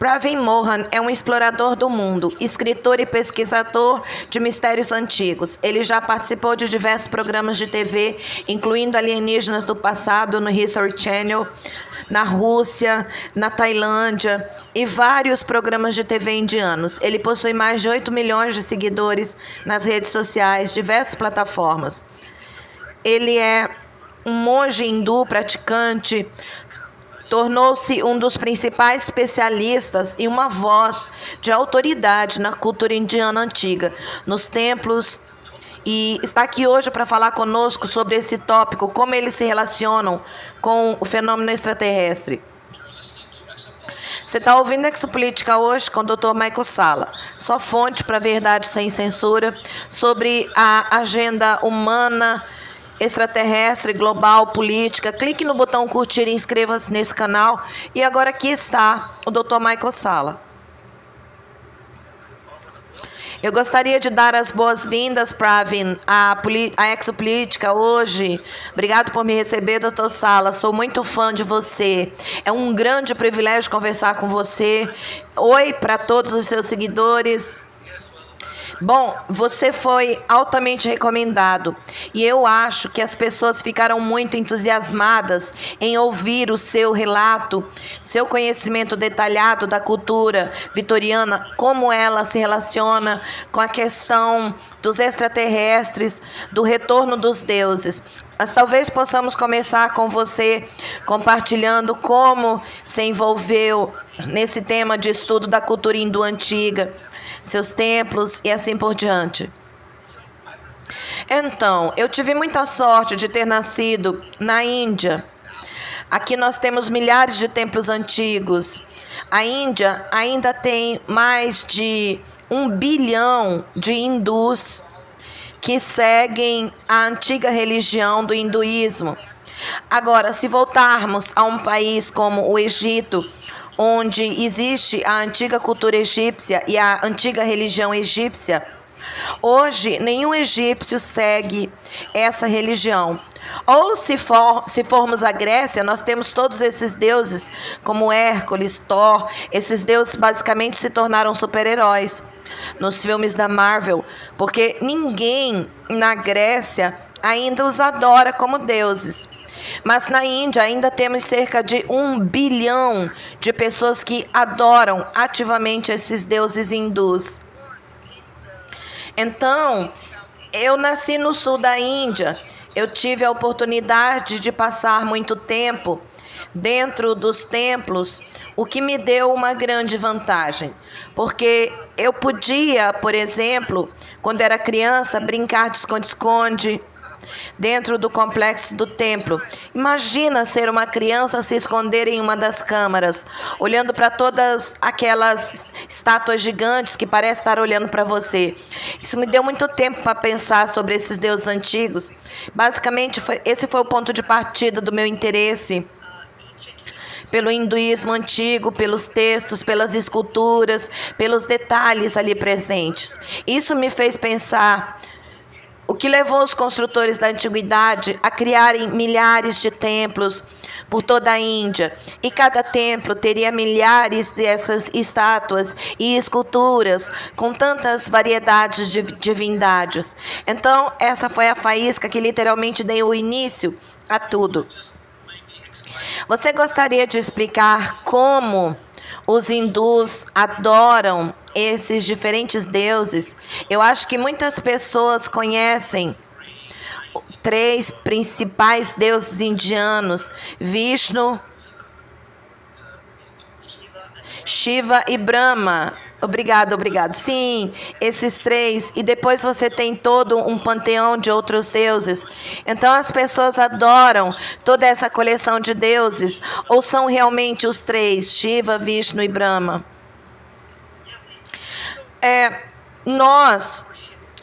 Pravin Mohan é um explorador do mundo, escritor e pesquisador de mistérios antigos. Ele já participou de diversos programas de TV, incluindo Alienígenas do Passado no History Channel, na Rússia, na Tailândia e vários programas de TV indianos. Ele possui mais de 8 milhões de seguidores nas redes sociais, diversas plataformas. Ele é um monge hindu praticante, tornou-se um dos principais especialistas e uma voz de autoridade na cultura indiana antiga, nos templos, e está aqui hoje para falar conosco sobre esse tópico, como eles se relacionam com o fenômeno extraterrestre. Você está ouvindo Exopolítica hoje com o Dr. Michael Salla, sua fonte para a verdade sem censura, sobre a agenda humana, extraterrestre, global, política. Clique no botão curtir e inscreva-se nesse canal. E agora aqui está o Dr. Michael Salla. Eu gostaria de dar as boas-vindas, Pravin, à Exopolítica hoje. Obrigado por me receber, Dr. Salla. Sou muito fã de você. É um grande privilégio conversar com você. Oi para todos os seus seguidores. Bom, você foi altamente recomendado e eu acho que as pessoas ficaram muito entusiasmadas em ouvir o seu relato, seu conhecimento detalhado da cultura vitoriana, como ela se relaciona com a questão dos extraterrestres, do retorno dos deuses. Mas talvez possamos começar com você compartilhando como se envolveu nesse tema de estudo da cultura hindu antiga, seus templos e assim por diante. Então, eu tive muita sorte de ter nascido na Índia. Aqui nós temos milhares de templos antigos. A Índia ainda tem mais de 1 bilhão de hindus que seguem a antiga religião do hinduísmo. Agora, se voltarmos a um país como o Egito, onde existe a antiga cultura egípcia e a antiga religião egípcia, hoje nenhum egípcio segue essa religião. Ou se formos à Grécia, nós temos todos esses deuses, como Hércules, Thor. Esses deuses basicamente se tornaram super-heróis nos filmes da Marvel, porque ninguém na Grécia ainda os adora como deuses. Mas na Índia ainda temos cerca de 1 bilhão de pessoas que adoram ativamente esses deuses hindus. Então, eu nasci no sul da Índia. Eu tive a oportunidade de passar muito tempo dentro dos templos, o que me deu uma grande vantagem. Porque eu podia, por exemplo, quando era criança, brincar de esconde-esconde dentro do complexo do templo. Imagina ser uma criança se esconder em uma das câmaras, olhando para todas aquelas estátuas gigantes que parecem estar olhando para você. Isso me deu muito tempo para pensar sobre esses deuses antigos. Basicamente, esse foi o ponto de partida do meu interesse pelo hinduísmo antigo, pelos textos, pelas esculturas, pelos detalhes ali presentes. Isso me fez pensar o que levou os construtores da antiguidade a criarem milhares de templos por toda a Índia. E cada templo teria milhares dessas estátuas e esculturas com tantas variedades de divindades. Então, essa foi a faísca que literalmente deu início a tudo. Você gostaria de explicar como os hindus adoram esses diferentes deuses? Eu acho que muitas pessoas conhecem 3 principais deuses indianos: Vishnu, Shiva e Brahma. Obrigado. Sim, esses 3. E depois você tem todo um panteão de outros deuses. Então as pessoas adoram toda essa coleção de deuses? Ou são realmente os 3, Shiva, Vishnu e Brahma? Nós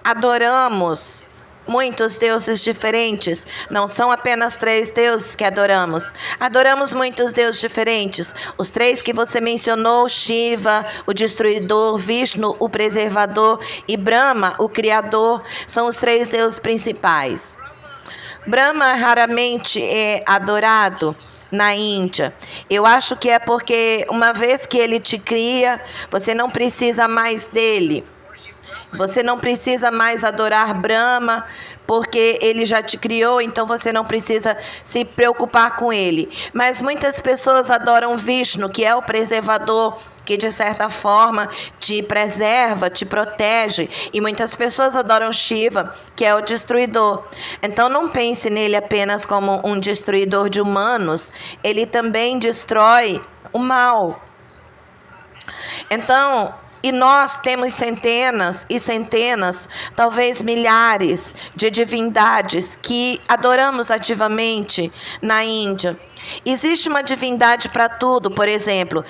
adoramos muitos deuses diferentes. Não são apenas 3 deuses que adoramos. Adoramos muitos deuses diferentes. Os 3 que você mencionou, Shiva, o destruidor, Vishnu, o preservador, e Brahma, o criador, são os 3 deuses principais. Brahma raramente é adorado. na Índia? Eu acho que é porque uma vez que ele te cria, você não precisa mais dele. Você não precisa mais adorar Brahma, porque ele já te criou, então você não precisa se preocupar com ele. Mas muitas pessoas adoram Vishnu, que é o preservador, que de certa forma te preserva, te protege. E muitas pessoas adoram Shiva, que é o destruidor. Então não pense nele apenas como um destruidor de humanos, ele também destrói o mal. Então, e nós temos centenas e centenas, talvez milhares de divindades que adoramos ativamente na Índia. Existe uma divindade para tudo, por exemplo,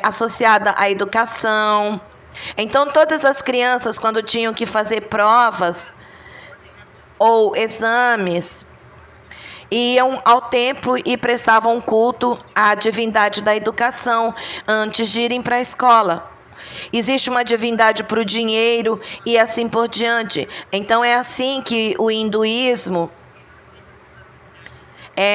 associada à educação. Então, todas as crianças, quando tinham que fazer provas ou exames, iam ao templo e prestavam culto à divindade da educação antes de irem para a escola. Existe uma divindade para o dinheiro e assim por diante. Então é assim que o hinduísmo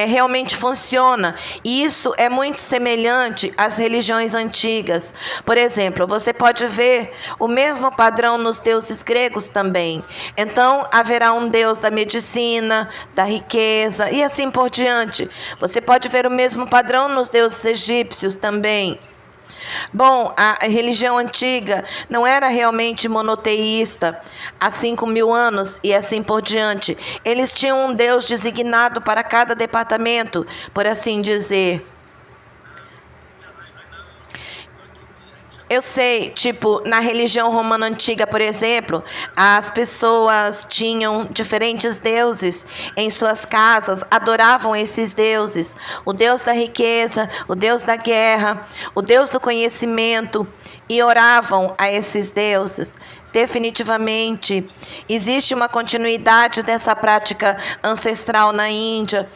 realmente funciona. E isso é muito semelhante às religiões antigas. Por exemplo, você pode ver o mesmo padrão nos deuses gregos também. Então haverá um deus da medicina, da riqueza e assim por diante. Você pode ver o mesmo padrão nos deuses egípcios também. Bom, a religião antiga não era realmente monoteísta há 5.000 anos e assim por diante. Eles tinham um Deus designado para cada departamento, por assim dizer. Eu sei, tipo, na religião romana antiga, por exemplo, as pessoas tinham diferentes deuses em suas casas, adoravam esses deuses. O deus da riqueza, o deus da guerra, o deus do conhecimento, e oravam a esses deuses. Definitivamente, existe uma continuidade dessa prática ancestral na Índia.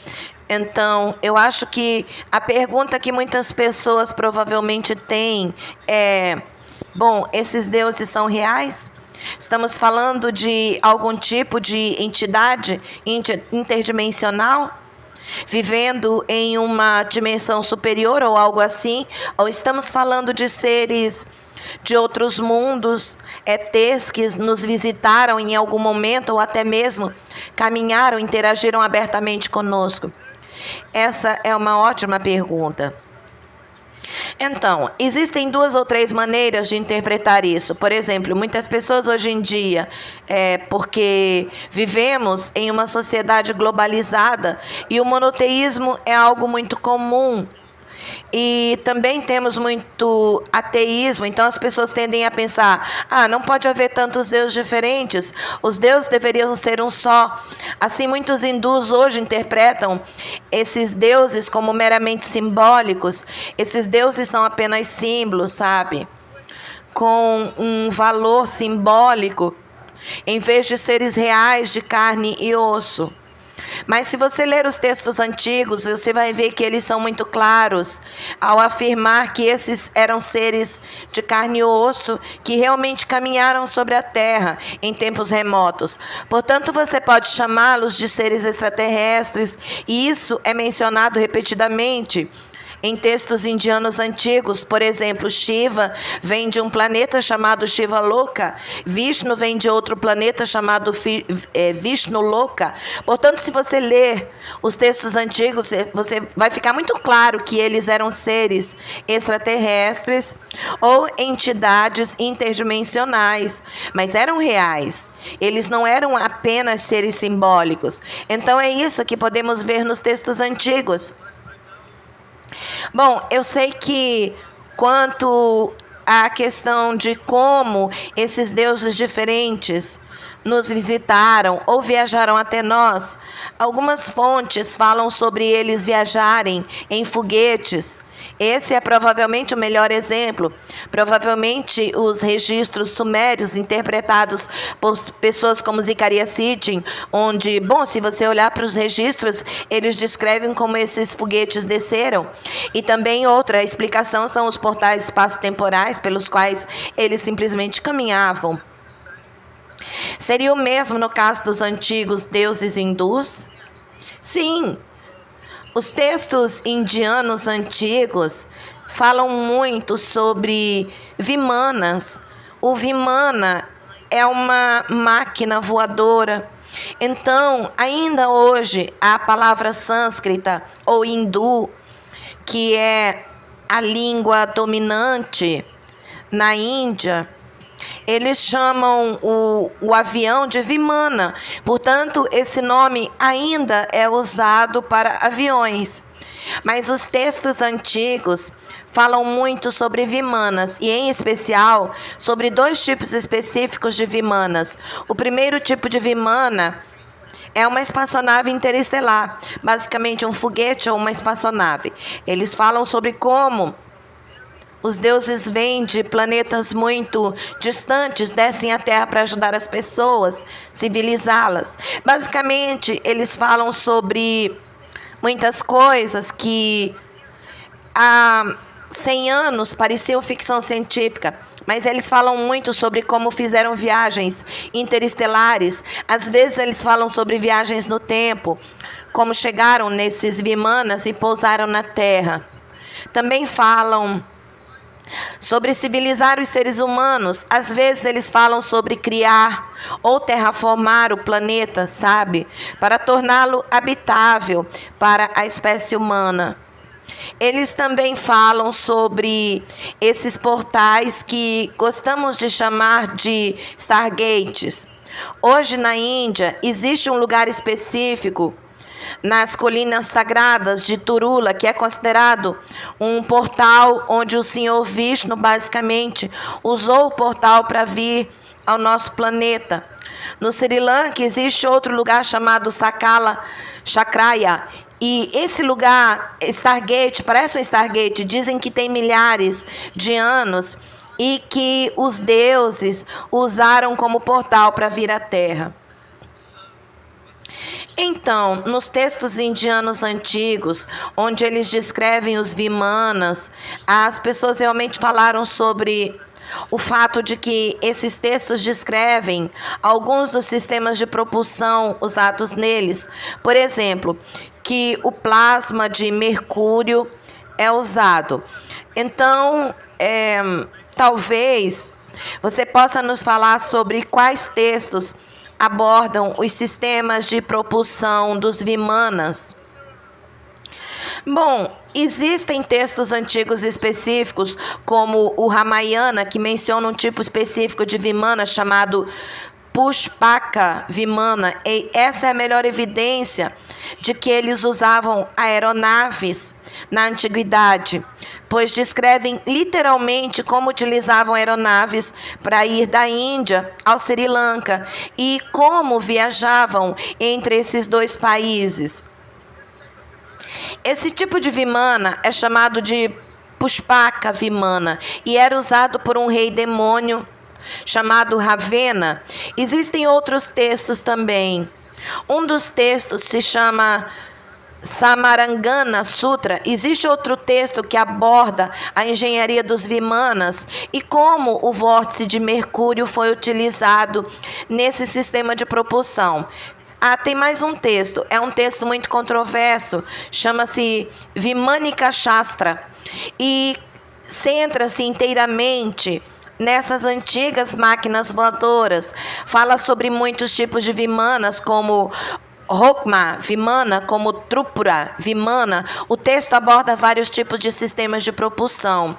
Então, eu acho que a pergunta que muitas pessoas provavelmente têm é: bom, esses deuses são reais? Estamos falando de algum tipo de entidade interdimensional? Vivendo em uma dimensão superior ou algo assim? Ou estamos falando de seres de outros mundos, ETs que nos visitaram em algum momento ou até mesmo caminharam, interagiram abertamente conosco? Essa é uma ótima pergunta. Então, existem 2 ou 3 maneiras de interpretar isso. Por exemplo, muitas pessoas hoje em dia, porque vivemos em uma sociedade globalizada e o monoteísmo é algo muito comum. E também temos muito ateísmo, então as pessoas tendem a pensar: não pode haver tantos deuses diferentes, os deuses deveriam ser um só. Assim, muitos hindus hoje interpretam esses deuses como meramente simbólicos. Esses deuses são apenas símbolos, sabe? Com um valor simbólico, em vez de seres reais de carne e osso. Mas se você ler os textos antigos, você vai ver que eles são muito claros ao afirmar que esses eram seres de carne e osso que realmente caminharam sobre a terra em tempos remotos. Portanto, você pode chamá-los de seres extraterrestres, e isso é mencionado repetidamente em textos indianos antigos. Por exemplo, Shiva vem de um planeta chamado Shiva Loka, Vishnu vem de outro planeta chamado Vishnu Loka. Portanto, se você ler os textos antigos, você vai ficar muito claro que eles eram seres extraterrestres ou entidades interdimensionais, mas eram reais. Eles não eram apenas seres simbólicos. Então é isso que podemos ver nos textos antigos. Bom, eu sei que quanto à questão de como esses deuses diferentes nos visitaram ou viajaram até nós, algumas fontes falam sobre eles viajarem em foguetes. Esse é provavelmente o melhor exemplo. Provavelmente os registros sumérios interpretados por pessoas como Zecharia Sitchin, onde, bom, se você olhar para os registros, eles descrevem como esses foguetes desceram. E também outra explicação são os portais espaço-temporais pelos quais eles simplesmente caminhavam. Seria o mesmo no caso dos antigos deuses hindus? Sim. Os textos indianos antigos falam muito sobre vimanas. O vimana é uma máquina voadora. Então, ainda hoje, a palavra sânscrita ou hindu, que é a língua dominante na Índia, eles chamam o avião de vimana. Portanto, esse nome ainda é usado para aviões. Mas os textos antigos falam muito sobre vimanas, e em especial sobre dois tipos específicos de vimanas. O primeiro tipo de vimana é uma espaçonave interestelar, basicamente um foguete ou uma espaçonave. Eles falam sobre como os deuses vêm de planetas muito distantes, descem à Terra para ajudar as pessoas, civilizá-las. Basicamente, eles falam sobre muitas coisas que há 100 anos pareciam ficção científica, mas eles falam muito sobre como fizeram viagens interestelares. Às vezes eles falam sobre viagens no tempo, como chegaram nesses vimanas e pousaram na Terra. Também falam sobre civilizar os seres humanos. Às vezes eles falam sobre criar ou terraformar o planeta, sabe? Para torná-lo habitável para a espécie humana. Eles também falam sobre esses portais que gostamos de chamar de Stargates. Hoje na Índia existe um lugar específico nas colinas sagradas de Turula, que é considerado um portal onde o Senhor Vishnu basicamente usou o portal para vir ao nosso planeta. No Sri Lanka existe outro lugar chamado Sakala Chakraya, e esse lugar, Stargate, parece um Stargate, dizem que tem milhares de anos e que os deuses usaram como portal para vir à Terra. Então, nos textos indianos antigos, onde eles descrevem os vimanas, as pessoas realmente falaram sobre o fato de que esses textos descrevem alguns dos sistemas de propulsão usados neles. Por exemplo, que o plasma de mercúrio é usado. Então, talvez você possa nos falar sobre quais textos abordam os sistemas de propulsão dos vimanas. Bom, existem textos antigos específicos, como o Ramayana, que menciona um tipo específico de vimana chamado Pushpaka Vimana. E essa é a melhor evidência de que eles usavam aeronaves na antiguidade, pois descrevem literalmente como utilizavam aeronaves para ir da Índia ao Sri Lanka e como viajavam entre esses dois países. Esse tipo de vimana é chamado de Pushpaka Vimana e era usado por um rei demônio chamado Ravena. Existem outros textos também. Um dos textos se chama Samarangana Sutra. Existe outro texto que aborda a engenharia dos vimanas e como o vórtice de Mercúrio foi utilizado nesse sistema de propulsão. Tem mais um texto, é um texto muito controverso, chama-se Vimanika Shastra e centra-se inteiramente nessas antigas máquinas voadoras. Fala sobre muitos tipos de vimanas, como Rokma Vimana, como Tripura Vimana. O texto aborda vários tipos de sistemas de propulsão,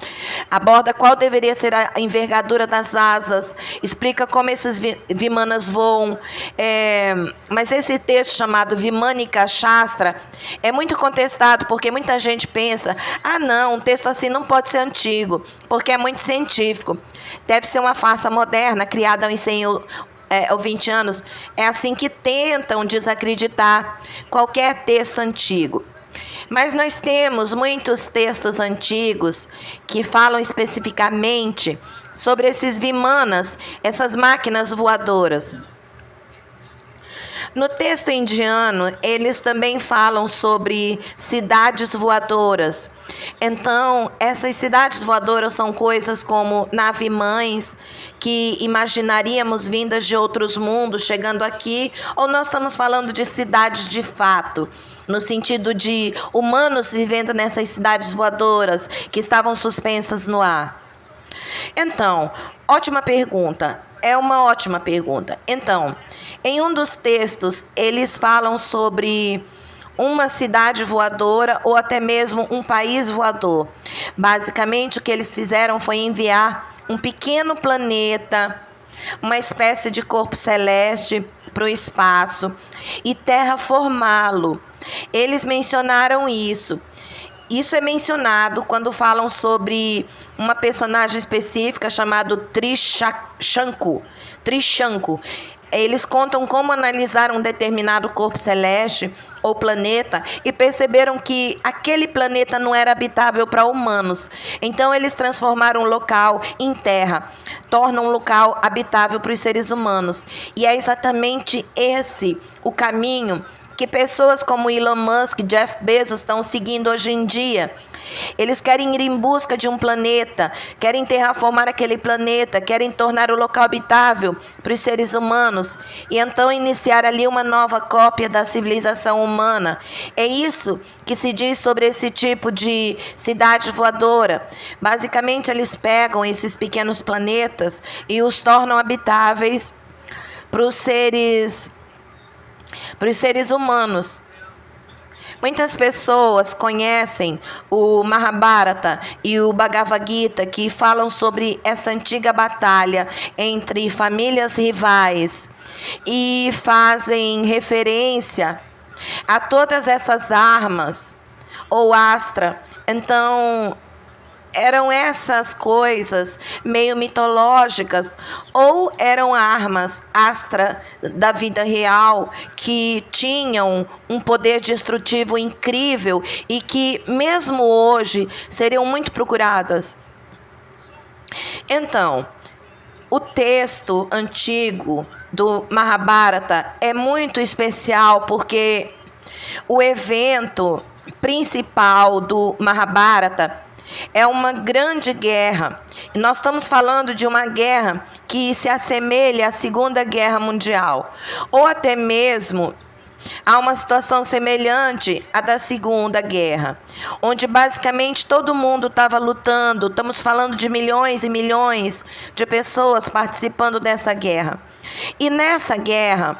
aborda qual deveria ser a envergadura das asas, explica como esses vimanas voam. Mas esse texto chamado Vimanika Shastra é muito contestado, porque muita gente pensa, não, um texto assim não pode ser antigo, porque é muito científico. Deve ser uma farsa moderna, criada em 100 ou 20 anos. É assim que tentam desacreditar qualquer texto antigo. Mas nós temos muitos textos antigos que falam especificamente sobre esses vimanas, essas máquinas voadoras. No texto indiano, eles também falam sobre cidades voadoras. Então, essas cidades voadoras são coisas como nave-mães, que imaginaríamos vindas de outros mundos chegando aqui, ou nós estamos falando de cidades de fato, no sentido de humanos vivendo nessas cidades voadoras que estavam suspensas no ar. Então, ótima pergunta. É uma ótima pergunta. Então, em um dos textos, eles falam sobre uma cidade voadora ou até mesmo um país voador. Basicamente, o que eles fizeram foi enviar um pequeno planeta, uma espécie de corpo celeste para o espaço e terraformá-lo. Eles mencionaram isso. Isso é mencionado quando falam sobre uma personagem específica chamada Trishanku. Eles contam como analisaram um determinado corpo celeste ou planeta e perceberam que aquele planeta não era habitável para humanos. Então eles transformaram o local em terra, tornam um local habitável para os seres humanos. E é exatamente esse o caminho que pessoas como Elon Musk, Jeff Bezos estão seguindo hoje em dia. Eles querem ir em busca de um planeta, querem terraformar aquele planeta, querem tornar o local habitável para os seres humanos e então iniciar ali uma nova cópia da civilização humana. É isso que se diz sobre esse tipo de cidade voadora. Basicamente, eles pegam esses pequenos planetas e os tornam habitáveis para os seres humanos. Muitas pessoas conhecem o Mahabharata e o Bhagavad Gita, que falam sobre essa antiga batalha entre famílias rivais e fazem referência a todas essas armas ou astra. Então, eram essas coisas meio mitológicas ou eram armas astra da vida real que tinham um poder destrutivo incrível e que mesmo hoje seriam muito procuradas. Então, o texto antigo do Mahabharata é muito especial porque o evento principal do Mahabharata é uma grande guerra. E nós estamos falando de uma guerra que se assemelha à Segunda Guerra Mundial, ou até mesmo a uma situação semelhante à da Segunda Guerra, onde basicamente todo mundo estava lutando. Estamos falando de milhões e milhões de pessoas participando dessa guerra. E nessa guerra,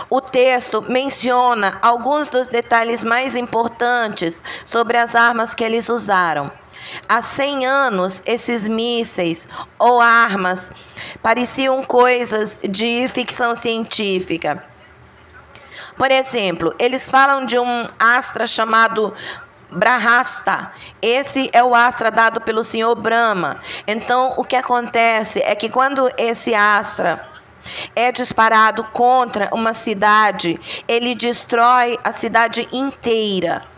o texto menciona alguns dos detalhes mais importantes sobre as armas que eles usaram. Há 100 anos, esses mísseis ou armas pareciam coisas de ficção científica. Por exemplo, eles falam de um astra chamado Brahasta. Esse é o astra dado pelo Senhor Brahma. Então, o que acontece é que quando esse astra é disparado contra uma cidade, ele destrói a cidade inteira.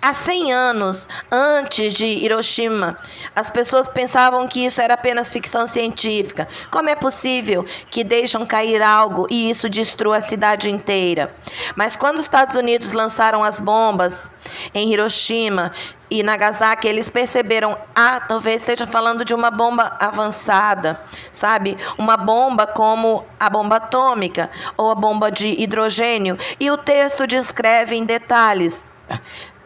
Há 100 anos antes de Hiroshima, as pessoas pensavam que isso era apenas ficção científica. Como é possível que deixam cair algo e isso destrua a cidade inteira? Mas quando os Estados Unidos lançaram as bombas em Hiroshima e Nagasaki, eles perceberam, talvez esteja falando de uma bomba avançada, sabe? Uma bomba como a bomba atômica ou a bomba de hidrogênio. E o texto descreve em detalhes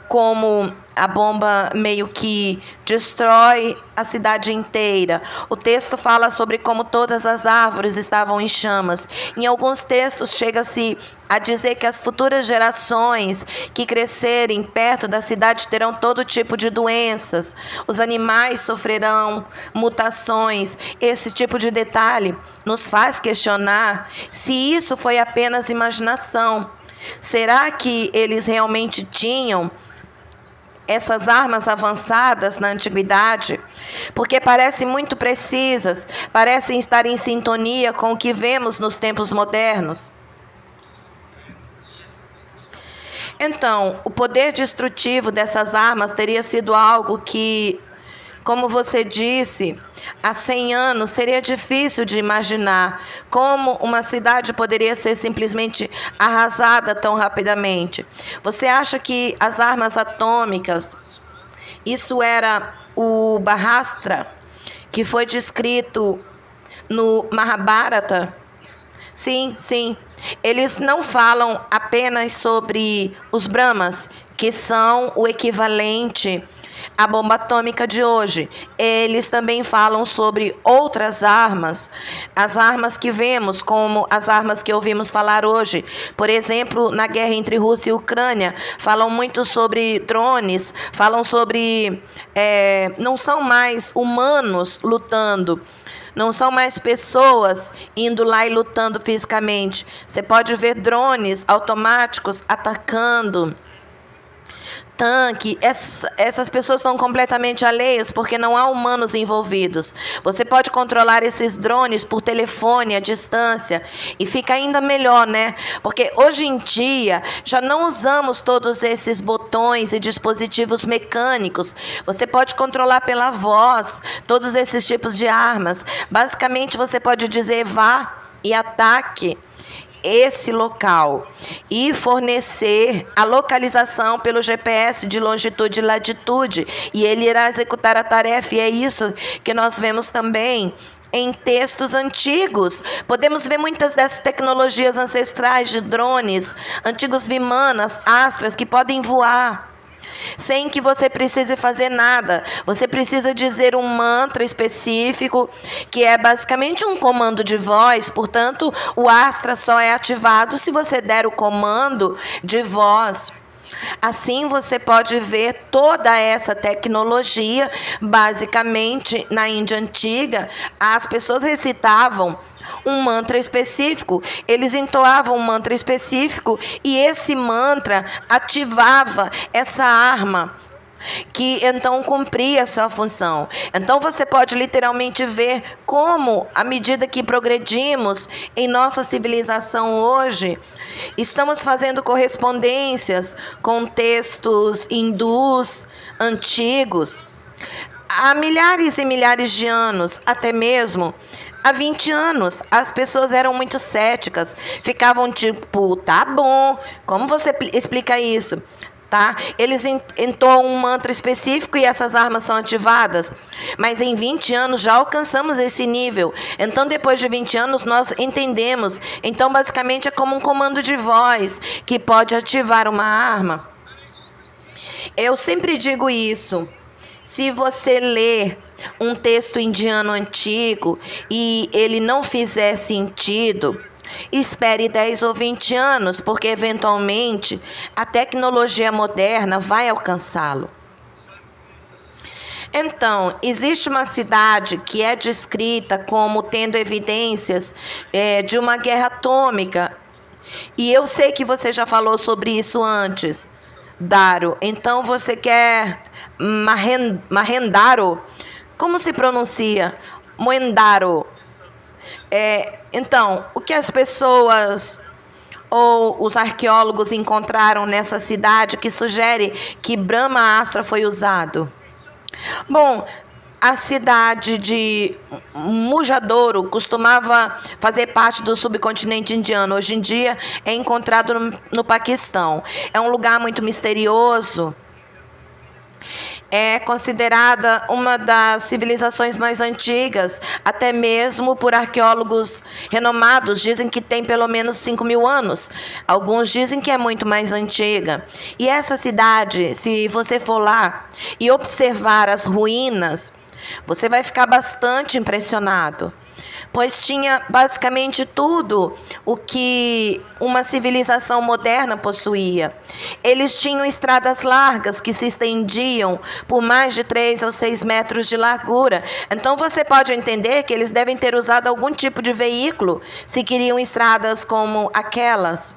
como a bomba meio que destrói a cidade inteira. O texto fala sobre como todas as árvores estavam em chamas. Em alguns textos chega-se a dizer que as futuras gerações que crescerem perto da cidade terão todo tipo de doenças. Os animais sofrerão mutações. Esse tipo de detalhe nos faz questionar se isso foi apenas imaginação. Será que eles realmente tinham essas armas avançadas na antiguidade? Porque parecem muito precisas, parecem estar em sintonia com o que vemos nos tempos modernos. Então, o poder destrutivo dessas armas teria sido algo que Como você disse, há 100 anos seria difícil de imaginar como uma cidade poderia ser simplesmente arrasada tão rapidamente. Você acha que as armas atômicas, isso era o Brahmastra, que foi descrito no Mahabharata? Sim, sim. Eles não falam apenas sobre os Brahmas, que são o equivalente à bomba atômica de hoje. Eles também falam sobre outras armas, as armas que vemos, como as armas que ouvimos falar hoje. Por exemplo, na guerra entre Rússia e Ucrânia, falam muito sobre drones, falam sobre... não são mais humanos lutando, não são mais pessoas indo lá e lutando fisicamente. Você pode ver drones automáticos atacando tanque. Essas pessoas estão completamente alheias porque não há humanos envolvidos. Você pode controlar esses drones por telefone à distância e fica ainda melhor, né? Porque hoje em dia já não usamos todos esses botões e dispositivos mecânicos. Você pode controlar pela voz todos esses tipos de armas. Basicamente você pode dizer vá e ataque esse local e fornecer a localização pelo GPS de longitude e latitude, e ele irá executar a tarefa. E é isso que nós vemos também em textos antigos. Podemos ver muitas dessas tecnologias ancestrais de drones, antigos vimanas, astras que podem voar sem que você precise fazer nada. Você precisa dizer um mantra específico, que é basicamente um comando de voz. Portanto, o Astra só é ativado se você der o comando de voz. Assim você pode ver toda essa tecnologia. Basicamente, na Índia Antiga, as pessoas recitavam um mantra específico, eles entoavam um mantra específico e esse mantra ativava essa arma, que então cumpria a sua função. Então você pode literalmente ver como, à medida que progredimos em nossa civilização hoje, estamos fazendo correspondências com textos hindus antigos. Há milhares e milhares de anos, até mesmo há 20 anos, as pessoas eram muito céticas, ficavam tipo, tá bom, como você explica isso? Tá? Eles entoam um mantra específico e essas armas são ativadas. Mas em 20 anos já alcançamos esse nível. Então, depois de 20 anos, nós entendemos. Então, basicamente, é como um comando de voz que pode ativar uma arma. Eu sempre digo isso. Se você ler um texto indiano antigo e ele não fizer sentido, espere 10 ou 20 anos, porque eventualmente a tecnologia moderna vai alcançá-lo. Então, existe uma cidade que é descrita como tendo evidências de uma guerra atômica. E eu sei que você já falou sobre isso antes, Daro. Então, você quer Mohenjo-Daro? Como se pronuncia? Mohenjo-Daro. Então, o que as pessoas ou os arqueólogos encontraram nessa cidade que sugere que Brahmastra foi usado? Bom, a cidade de Mohenjo-Daro costumava fazer parte do subcontinente indiano. Hoje em dia é encontrado no Paquistão. É um lugar muito misterioso. É considerada uma das civilizações mais antigas, até mesmo por arqueólogos renomados. Dizem que tem pelo menos 5.000 anos. Alguns dizem que é muito mais antiga. E essa cidade, se você for lá e observar as ruínas, você vai ficar bastante impressionado, pois tinha basicamente tudo o que uma civilização moderna possuía. Eles tinham estradas largas que se estendiam por mais de 3 ou 6 metros de largura. Então você pode entender que eles devem ter usado algum tipo de veículo se queriam estradas como aquelas.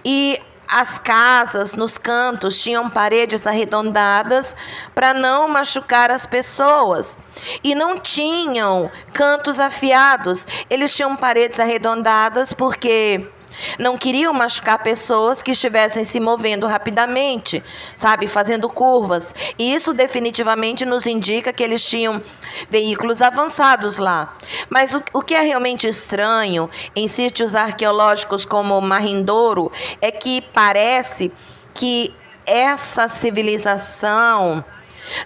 E as casas nos cantos tinham paredes arredondadas para não machucar as pessoas. E não tinham cantos afiados. Eles tinham paredes arredondadas porque Não queriam machucar pessoas que estivessem se movendo rapidamente, sabe, fazendo curvas. E isso definitivamente nos indica que eles tinham veículos avançados lá. Mas o que é realmente estranho em sítios arqueológicos como Marindouro é que parece que essa civilização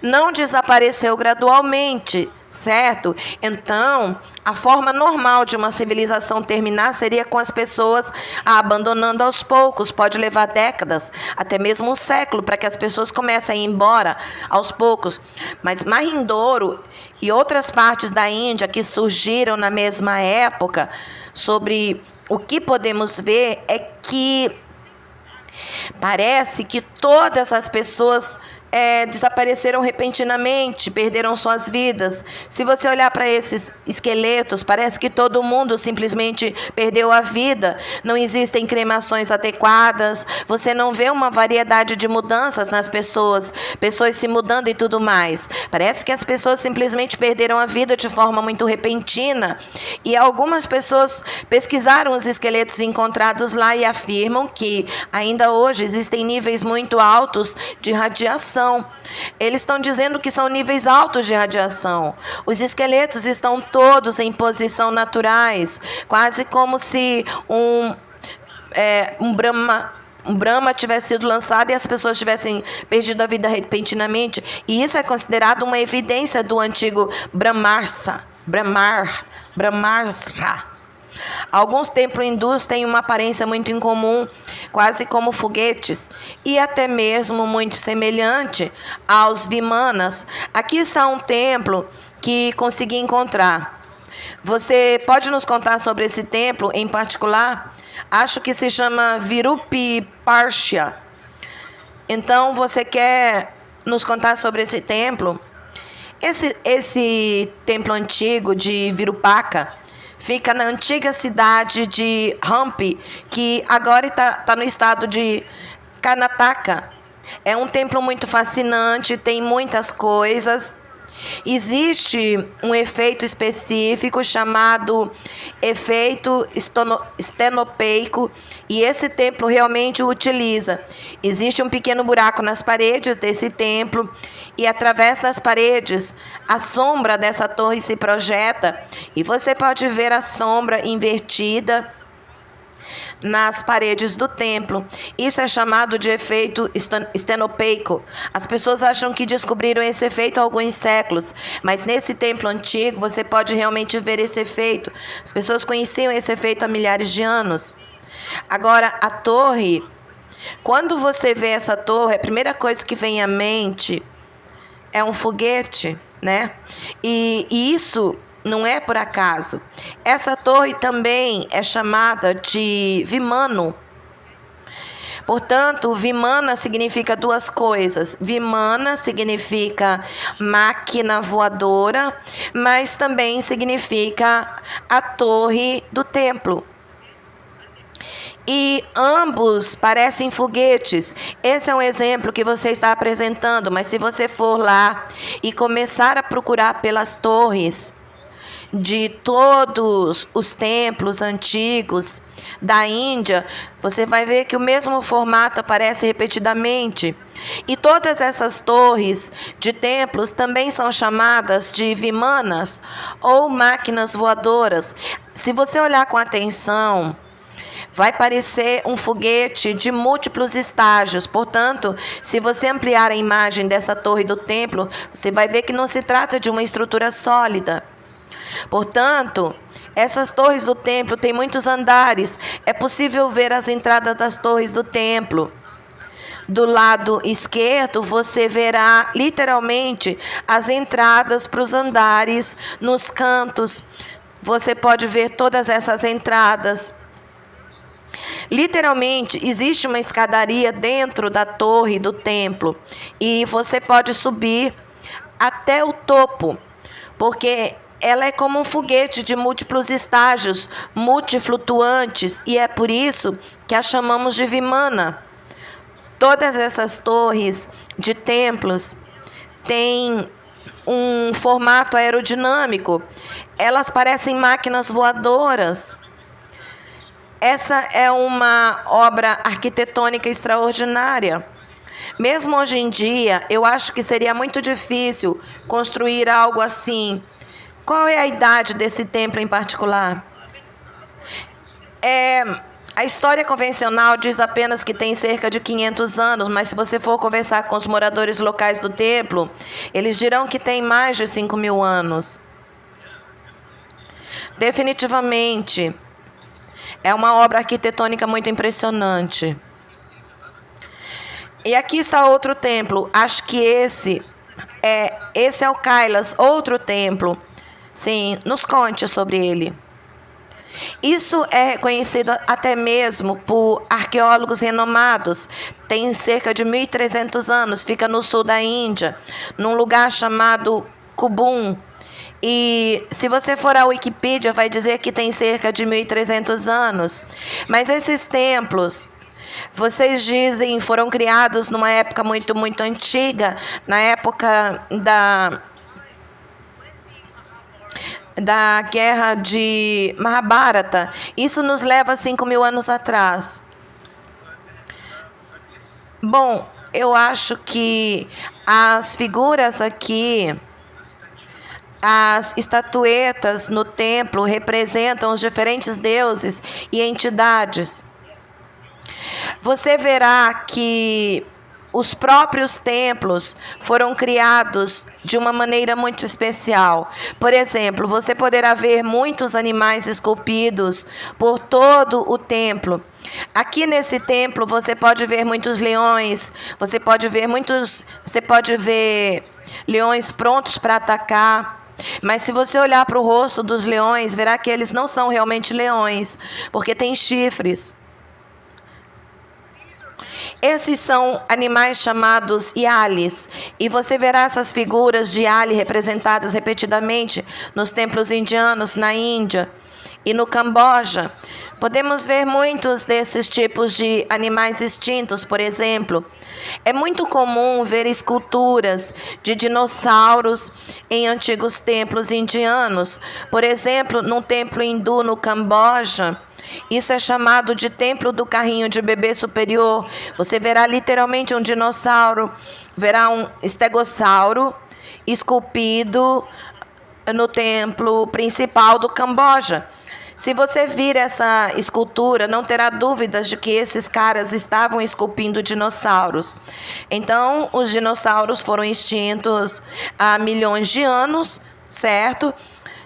não desapareceu gradualmente, certo? Então, a forma normal de uma civilização terminar seria com as pessoas a abandonando aos poucos. Pode levar décadas, até mesmo um século, para que as pessoas comecem a ir embora aos poucos. Mas Marindouro e outras partes da Índia que surgiram na mesma época, sobre o que podemos ver é que parece que todas as pessoas desapareceram repentinamente, perderam suas vidas. Se você olhar para esses esqueletos, parece que todo mundo simplesmente perdeu a vida. Não existem cremações adequadas, você não vê uma variedade de mudanças nas pessoas, pessoas se mudando e tudo mais. Parece que as pessoas simplesmente perderam a vida de forma muito repentina. E algumas pessoas pesquisaram os esqueletos encontrados lá e afirmam que ainda hoje existem níveis muito altos de radiação. Eles estão dizendo que são níveis altos de radiação. Os esqueletos estão todos em posição naturais, quase como se um Brahma tivesse sido lançado e as pessoas tivessem perdido a vida repentinamente. E isso é considerado uma evidência do antigo Brahmarsha. Alguns templos hindus têm uma aparência muito incomum, quase como foguetes, e até mesmo muito semelhante aos Vimanas. Aqui está um templo que consegui encontrar. Você pode nos contar sobre esse templo em particular? Acho que se chama Virupaksha. Então, você quer nos contar sobre esse templo? Esse templo antigo de Virupaka fica na antiga cidade de Hampi, que agora está no estado de Karnataka. É um templo muito fascinante, tem muitas coisas. Existe um efeito específico chamado efeito estenopeico, e esse templo realmente o utiliza. Existe um pequeno buraco nas paredes desse templo, e através das paredes a sombra dessa torre se projeta, e você pode ver a sombra invertida nas paredes do templo. Isso é chamado de efeito estenopeico. As pessoas acham que descobriram esse efeito há alguns séculos, mas nesse templo antigo você pode realmente ver esse efeito. As pessoas conheciam esse efeito há milhares de anos. Agora, a torre, quando você vê essa torre, a primeira coisa que vem à mente é um foguete, né? E isso não é por acaso. Essa torre também é chamada de Vimano. Portanto, Vimana significa duas coisas. Vimana significa máquina voadora, mas também significa a torre do templo. E ambos parecem foguetes. Esse é um exemplo que você está apresentando, mas se você for lá e começar a procurar pelas torres de todos os templos antigos da Índia, você vai ver que o mesmo formato aparece repetidamente. E todas essas torres de templos também são chamadas de vimanas ou máquinas voadoras. Se você olhar com atenção, vai parecer um foguete de múltiplos estágios. Portanto, se você ampliar a imagem dessa torre do templo, você vai ver que não se trata de uma estrutura sólida. Portanto, essas torres do templo têm muitos andares. É possível ver as entradas das torres do templo. Do lado esquerdo, você verá literalmente as entradas para os andares nos cantos. Você pode ver todas essas entradas. Literalmente, existe uma escadaria dentro da torre do templo e você pode subir até o topo, porque ela é como um foguete de múltiplos estágios, multiflutuantes, e é por isso que a chamamos de Vimana. Todas essas torres de templos têm um formato aerodinâmico. Elas parecem máquinas voadoras. Essa é uma obra arquitetônica extraordinária. Mesmo hoje em dia, eu acho que seria muito difícil construir algo assim. Qual é a idade desse templo em particular? A história convencional diz apenas que tem cerca de 500 anos, mas se você for conversar com os moradores locais do templo, eles dirão que tem mais de 5.000 anos. Definitivamente, é uma obra arquitetônica muito impressionante. E aqui está outro templo. Acho que esse é o Kailas, outro templo. Sim, nos conte sobre ele. Isso é reconhecido até mesmo por arqueólogos renomados. Tem cerca de 1.300 anos, fica no sul da Índia, num lugar chamado Kubum. E se você for à Wikipedia, vai dizer que tem cerca de 1.300 anos. Mas esses templos, vocês dizem, foram criados numa época muito, muito antiga, na época da guerra de Mahabharata. Isso nos leva a 5.000 anos atrás. Bom, eu acho que as figuras aqui, as estatuetas no templo representam os diferentes deuses e entidades. Você verá que os próprios templos foram criados de uma maneira muito especial. Por exemplo, você poderá ver muitos animais esculpidos por todo o templo. Aqui nesse templo você pode ver muitos leões, você pode ver leões prontos para atacar. Mas se você olhar para o rosto dos leões, verá que eles não são realmente leões, porque têm chifres. Esses são animais chamados yalis, e você verá essas figuras de yali representadas repetidamente nos templos indianos, na Índia e no Camboja. Podemos ver muitos desses tipos de animais extintos, por exemplo. É muito comum ver esculturas de dinossauros em antigos templos indianos. Por exemplo, num templo hindu no Camboja, isso é chamado de templo do carrinho de bebê superior. Você verá literalmente um dinossauro, verá um estegossauro esculpido no templo principal do Camboja. Se você vir essa escultura, não terá dúvidas de que esses caras estavam esculpindo dinossauros. Então, os dinossauros foram extintos há milhões de anos, certo?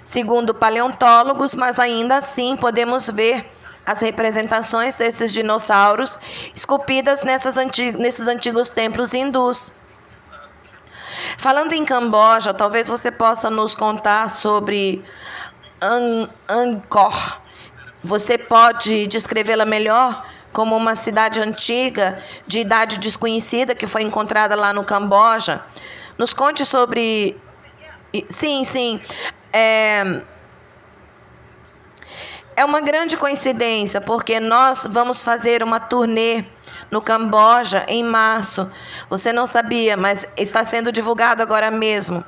Segundo paleontólogos, mas ainda assim podemos ver as representações desses dinossauros esculpidas nesses antigos templos hindus. Falando em Camboja, talvez você possa nos contar sobre Angkor. Você pode descrevê-la melhor como uma cidade antiga, de idade desconhecida, que foi encontrada lá no Camboja? Nos conte sobre... Sim. É uma grande coincidência, porque nós vamos fazer uma turnê no Camboja em março. Você não sabia, mas está sendo divulgado agora mesmo.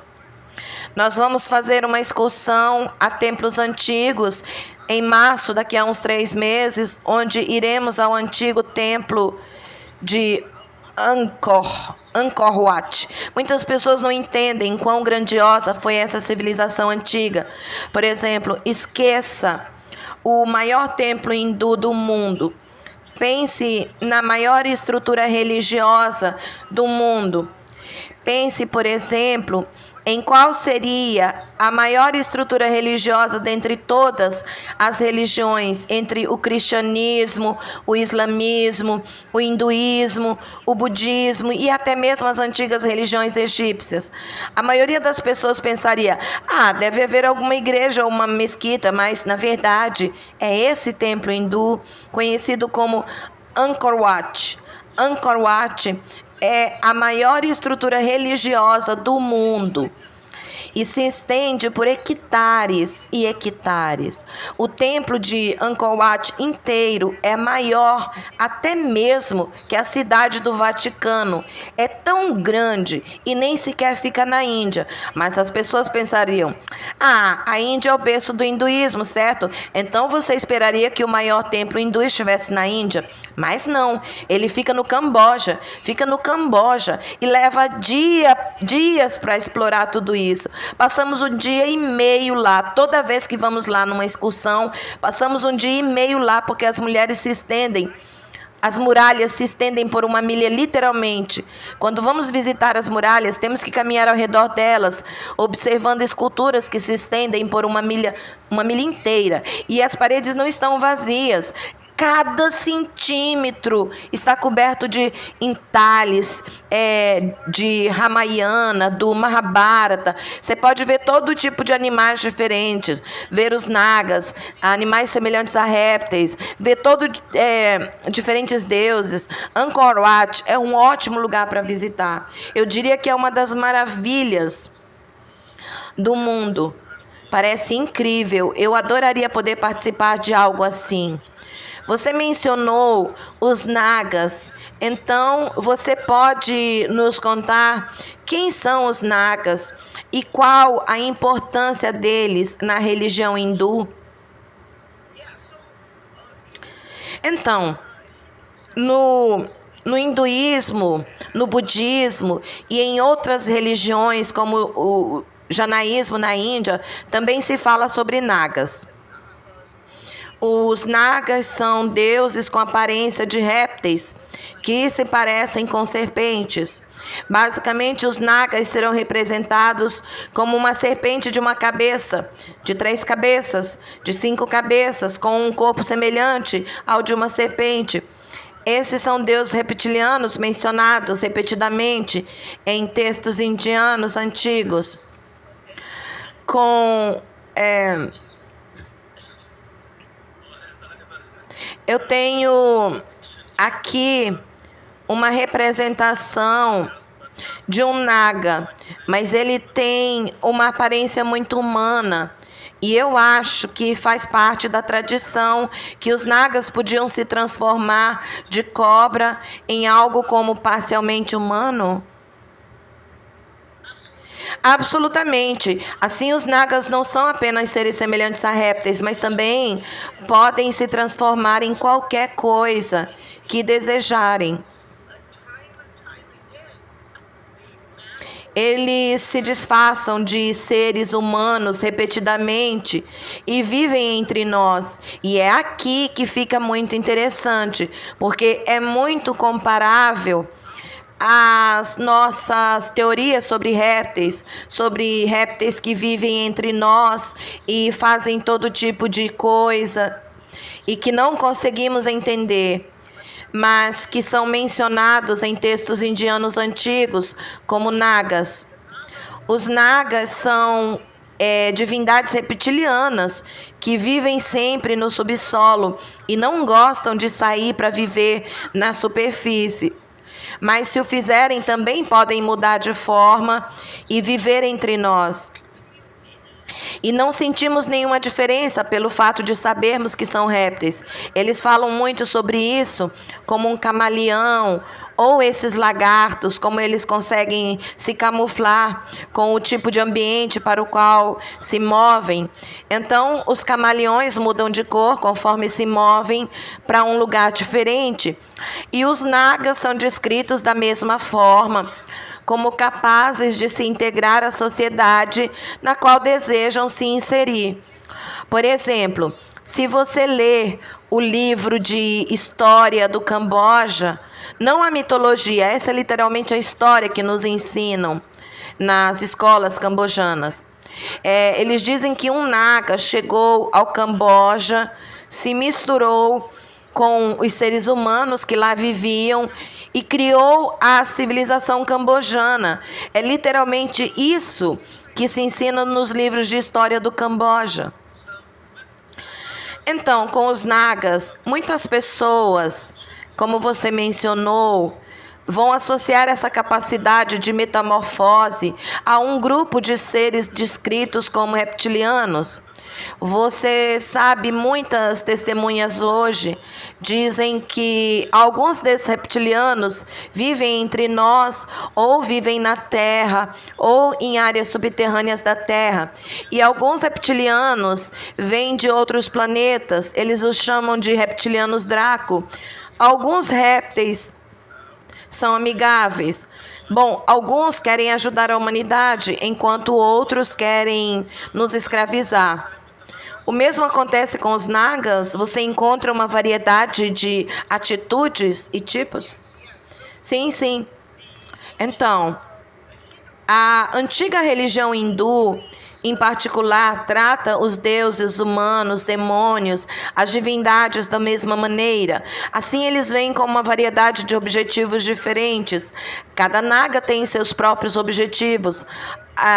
Nós vamos fazer uma excursão a templos antigos em março, daqui a uns 3 meses, onde iremos ao antigo templo de Angkor Wat. Muitas pessoas não entendem quão grandiosa foi essa civilização antiga. Por exemplo, esqueça o maior templo hindu do mundo. Pense na maior estrutura religiosa do mundo. Pense, por exemplo, em qual seria a maior estrutura religiosa dentre todas as religiões, entre o cristianismo, o islamismo, o hinduísmo, o budismo e até mesmo as antigas religiões egípcias. A maioria das pessoas pensaria, deve haver alguma igreja ou uma mesquita, mas na verdade é esse templo hindu conhecido como Angkor Wat. Angkor Wat é a maior estrutura religiosa do mundo. e se estende por hectares e hectares. O templo de Angkor Wat inteiro é maior até mesmo que a cidade do Vaticano. É tão grande e nem sequer fica na Índia. Mas as pessoas pensariam: a Índia é o berço do hinduísmo, certo? Então você esperaria que o maior templo hindu estivesse na Índia? Mas não, ele fica no Camboja e leva dias para explorar tudo isso. Passamos um dia e meio lá, toda vez que vamos lá numa excursão, passamos um dia e meio lá porque as mulheres se estendem. As muralhas se estendem por 1 milha, literalmente. Quando vamos visitar as muralhas, temos que caminhar ao redor delas, observando esculturas que se estendem por 1 milha inteira. E as paredes não estão vazias. Cada centímetro está coberto de entalhes, de Ramayana, do Mahabharata. Você pode ver todo tipo de animais diferentes, ver os nagas, animais semelhantes a répteis, ver diferentes deuses. Angkor Wat é um ótimo lugar para visitar. Eu diria que é uma das maravilhas do mundo. Parece incrível. Eu adoraria poder participar de algo assim. Você mencionou os nagas, então você pode nos contar quem são os nagas e qual a importância deles na religião hindu? Então, no hinduísmo, no budismo e em outras religiões como o janaísmo na Índia, também se fala sobre nagas. Os nagas são deuses com aparência de répteis, que se parecem com serpentes. Basicamente, os nagas serão representados como uma serpente de 1 cabeça, de 3 cabeças, de 5 cabeças, com um corpo semelhante ao de uma serpente. Esses são deuses reptilianos mencionados repetidamente em textos indianos antigos. Eu tenho aqui uma representação de um naga, mas ele tem uma aparência muito humana. E eu acho que faz parte da tradição que os nagas podiam se transformar de cobra em algo como parcialmente humano. Absolutamente. Assim, os nagas não são apenas seres semelhantes a répteis, mas também podem se transformar em qualquer coisa que desejarem. Eles se disfarçam de seres humanos repetidamente e vivem entre nós. E é aqui que fica muito interessante, porque é muito comparável às nossas teorias sobre répteis que vivem entre nós e fazem todo tipo de coisa e que não conseguimos entender, mas que são mencionados em textos indianos antigos como nagas. Os nagas são divindades reptilianas que vivem sempre no subsolo e não gostam de sair para viver na superfície. Mas se o fizerem, também podem mudar de forma e viver entre nós. E não sentimos nenhuma diferença pelo fato de sabermos que são répteis. Eles falam muito sobre isso, como um camaleão, ou esses lagartos, como eles conseguem se camuflar com o tipo de ambiente para o qual se movem. Então, os camaleões mudam de cor conforme se movem para um lugar diferente. E os nagas são descritos da mesma forma, como capazes de se integrar à sociedade na qual desejam se inserir. Por exemplo, se você ler o livro de história do Camboja, não a mitologia, essa é literalmente a história que nos ensinam nas escolas cambojanas. Eles dizem que um naga chegou ao Camboja, se misturou com os seres humanos que lá viviam e criou a civilização cambojana. É literalmente isso que se ensina nos livros de história do Camboja. Então, com os nagas, muitas pessoas, como você mencionou, vão associar essa capacidade de metamorfose a um grupo de seres descritos como reptilianos. Você sabe, muitas testemunhas hoje dizem que alguns desses reptilianos vivem entre nós, ou vivem na Terra, ou em áreas subterrâneas da Terra. E alguns reptilianos vêm de outros planetas, eles os chamam de reptilianos Draco. Alguns répteis são amigáveis. Bom, alguns querem ajudar a humanidade, enquanto outros querem nos escravizar. O mesmo acontece com os nagas. Você encontra uma variedade de atitudes e tipos? Sim, sim. Então, a antiga religião hindu, em particular, trata os deuses humanos, demônios, as divindades da mesma maneira. Assim, eles vêm com uma variedade de objetivos diferentes. Cada naga tem seus próprios objetivos.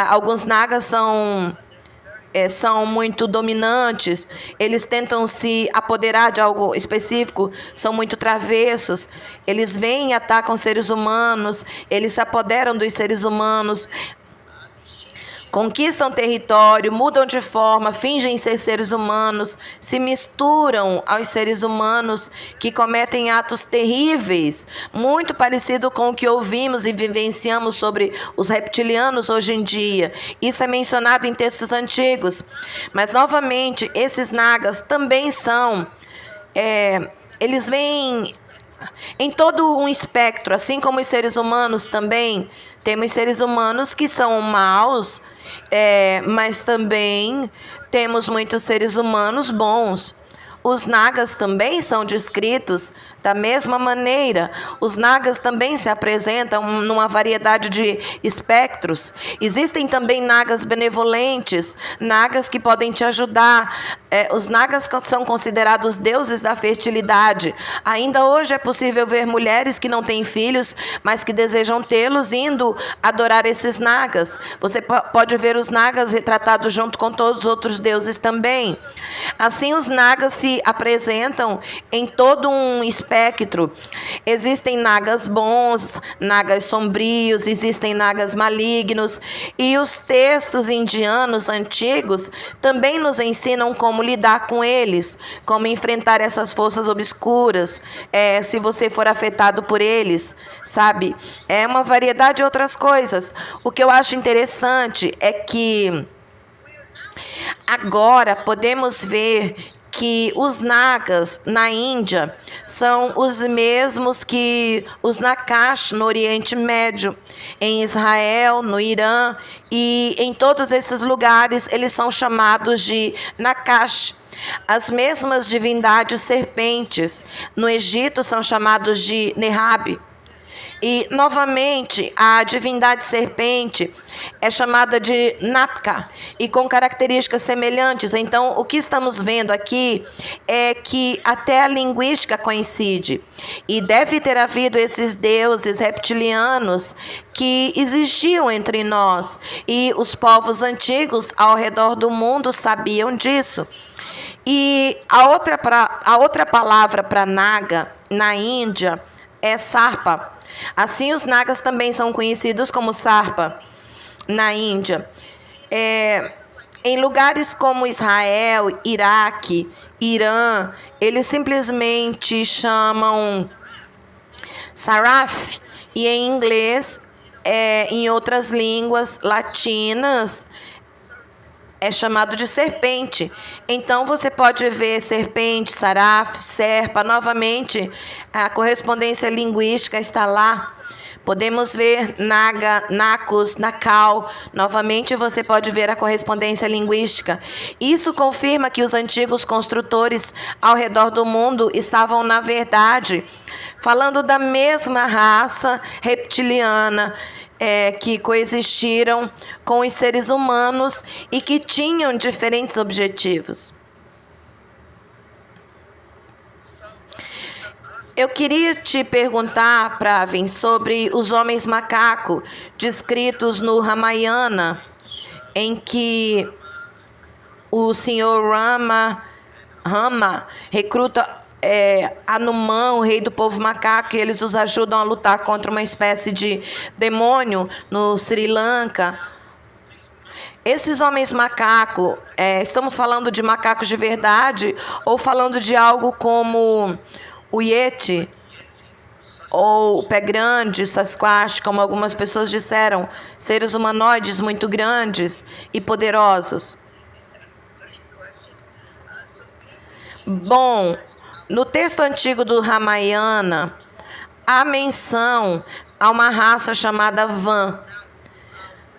Alguns nagas são muito dominantes, eles tentam se apoderar de algo específico, são muito travessos, eles vêm e atacam seres humanos, eles se apoderam dos seres humanos, conquistam território, mudam de forma, fingem ser seres humanos, se misturam aos seres humanos que cometem atos terríveis, muito parecido com o que ouvimos e vivenciamos sobre os reptilianos hoje em dia. Isso é mencionado em textos antigos. Mas, novamente, esses nagas também eles vêm em todo um espectro, assim como os seres humanos também. Temos seres humanos que são maus, mas também temos muitos seres humanos bons. Os nagas também são descritos da mesma maneira. Os nagas também se apresentam numa variedade de espectros. Existem também nagas benevolentes, nagas que podem te ajudar. Os nagas são considerados deuses da fertilidade. Ainda hoje é possível ver mulheres que não têm filhos, mas que desejam tê-los, indo adorar esses nagas. Você pode ver os nagas retratados junto com todos os outros deuses também. Assim, os nagas se apresentam em todo um espectro. Existem nagas bons, nagas sombrios, existem nagas malignos, e os textos indianos antigos também nos ensinam como lidar com eles, como enfrentar essas forças obscuras, se você for afetado por eles, sabe? É uma variedade de outras coisas. O que eu acho interessante é que agora podemos ver que os nagas na Índia são os mesmos que os Nakash no Oriente Médio, em Israel, no Irã, e em todos esses lugares eles são chamados de Nakash. As mesmas divindades serpentes no Egito são chamados de Nehab. E, novamente, a divindade serpente é chamada de Napka, e com características semelhantes. Então, o que estamos vendo aqui é que até a linguística coincide. E deve ter havido esses deuses reptilianos que existiam entre nós. E os povos antigos ao redor do mundo sabiam disso. E a outra palavra para naga na Índia é sarpa. Assim, os nagas também são conhecidos como sarpa na Índia. Em lugares como Israel, Iraque, Irã, eles simplesmente chamam saraf, e em inglês, em outras línguas latinas, é chamado de serpente. Então, você pode ver serpente, saraf, serpa. Novamente, a correspondência linguística está lá. Podemos ver naga, nacos, nakal. Novamente, você pode ver a correspondência linguística. Isso confirma que os antigos construtores ao redor do mundo estavam, na verdade, falando da mesma raça reptiliana, que coexistiram com os seres humanos e que tinham diferentes objetivos. Eu queria te perguntar, Pravin, sobre os homens macaco descritos no Ramayana, em que o senhor Rama recruta Hanuman, o rei do povo macaco, e eles os ajudam a lutar contra uma espécie de demônio no Sri Lanka. Esses homens macaco, estamos falando de macacos de verdade ou falando de algo como o Yeti ou o pé grande, Sasquatch, como algumas pessoas disseram, seres humanoides muito grandes e poderosos? Bom, no texto antigo do Ramayana, há menção a uma raça chamada Van.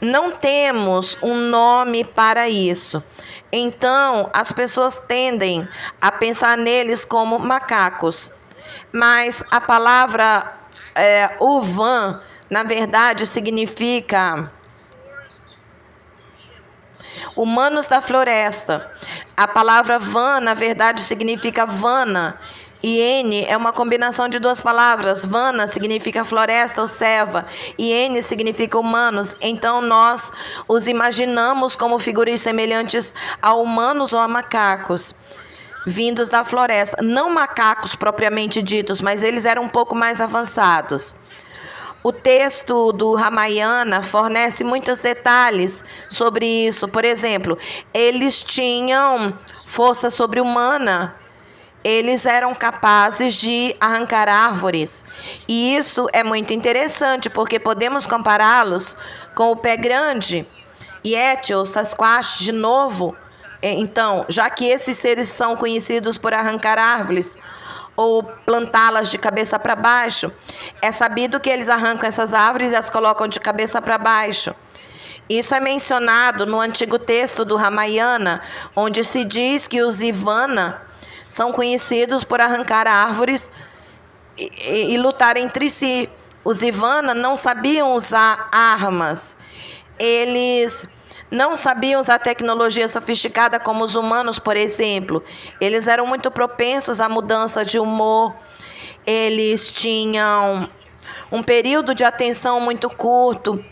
Não temos um nome para isso. Então, as pessoas tendem a pensar neles como macacos. Mas a palavra Uvan, na verdade, significa humanos da floresta. A palavra Van, na verdade, significa Vana. E N é uma combinação de duas palavras. Vana significa floresta ou selva, e N significa humanos. Então nós os imaginamos como figuras semelhantes a humanos ou a macacos, vindos da floresta. Não macacos propriamente ditos, mas eles eram um pouco mais avançados. O texto do Ramayana fornece muitos detalhes sobre isso. Por exemplo, eles tinham força sobre-humana. Eles eram capazes de arrancar árvores. E isso é muito interessante, porque podemos compará-los com o pé grande, Yeti ou Sasquatch, de novo. Então, já que esses seres são conhecidos por arrancar árvores ou plantá-las de cabeça para baixo, é sabido que eles arrancam essas árvores e as colocam de cabeça para baixo. Isso é mencionado no antigo texto do Ramayana, onde se diz que os Ivana são conhecidos por arrancar árvores e lutar entre si. Os Ivana não sabiam usar armas. Eles não sabiam usar tecnologia sofisticada como os humanos, por exemplo. Eles eram muito propensos à mudança de humor. Eles tinham um período de atenção muito curto.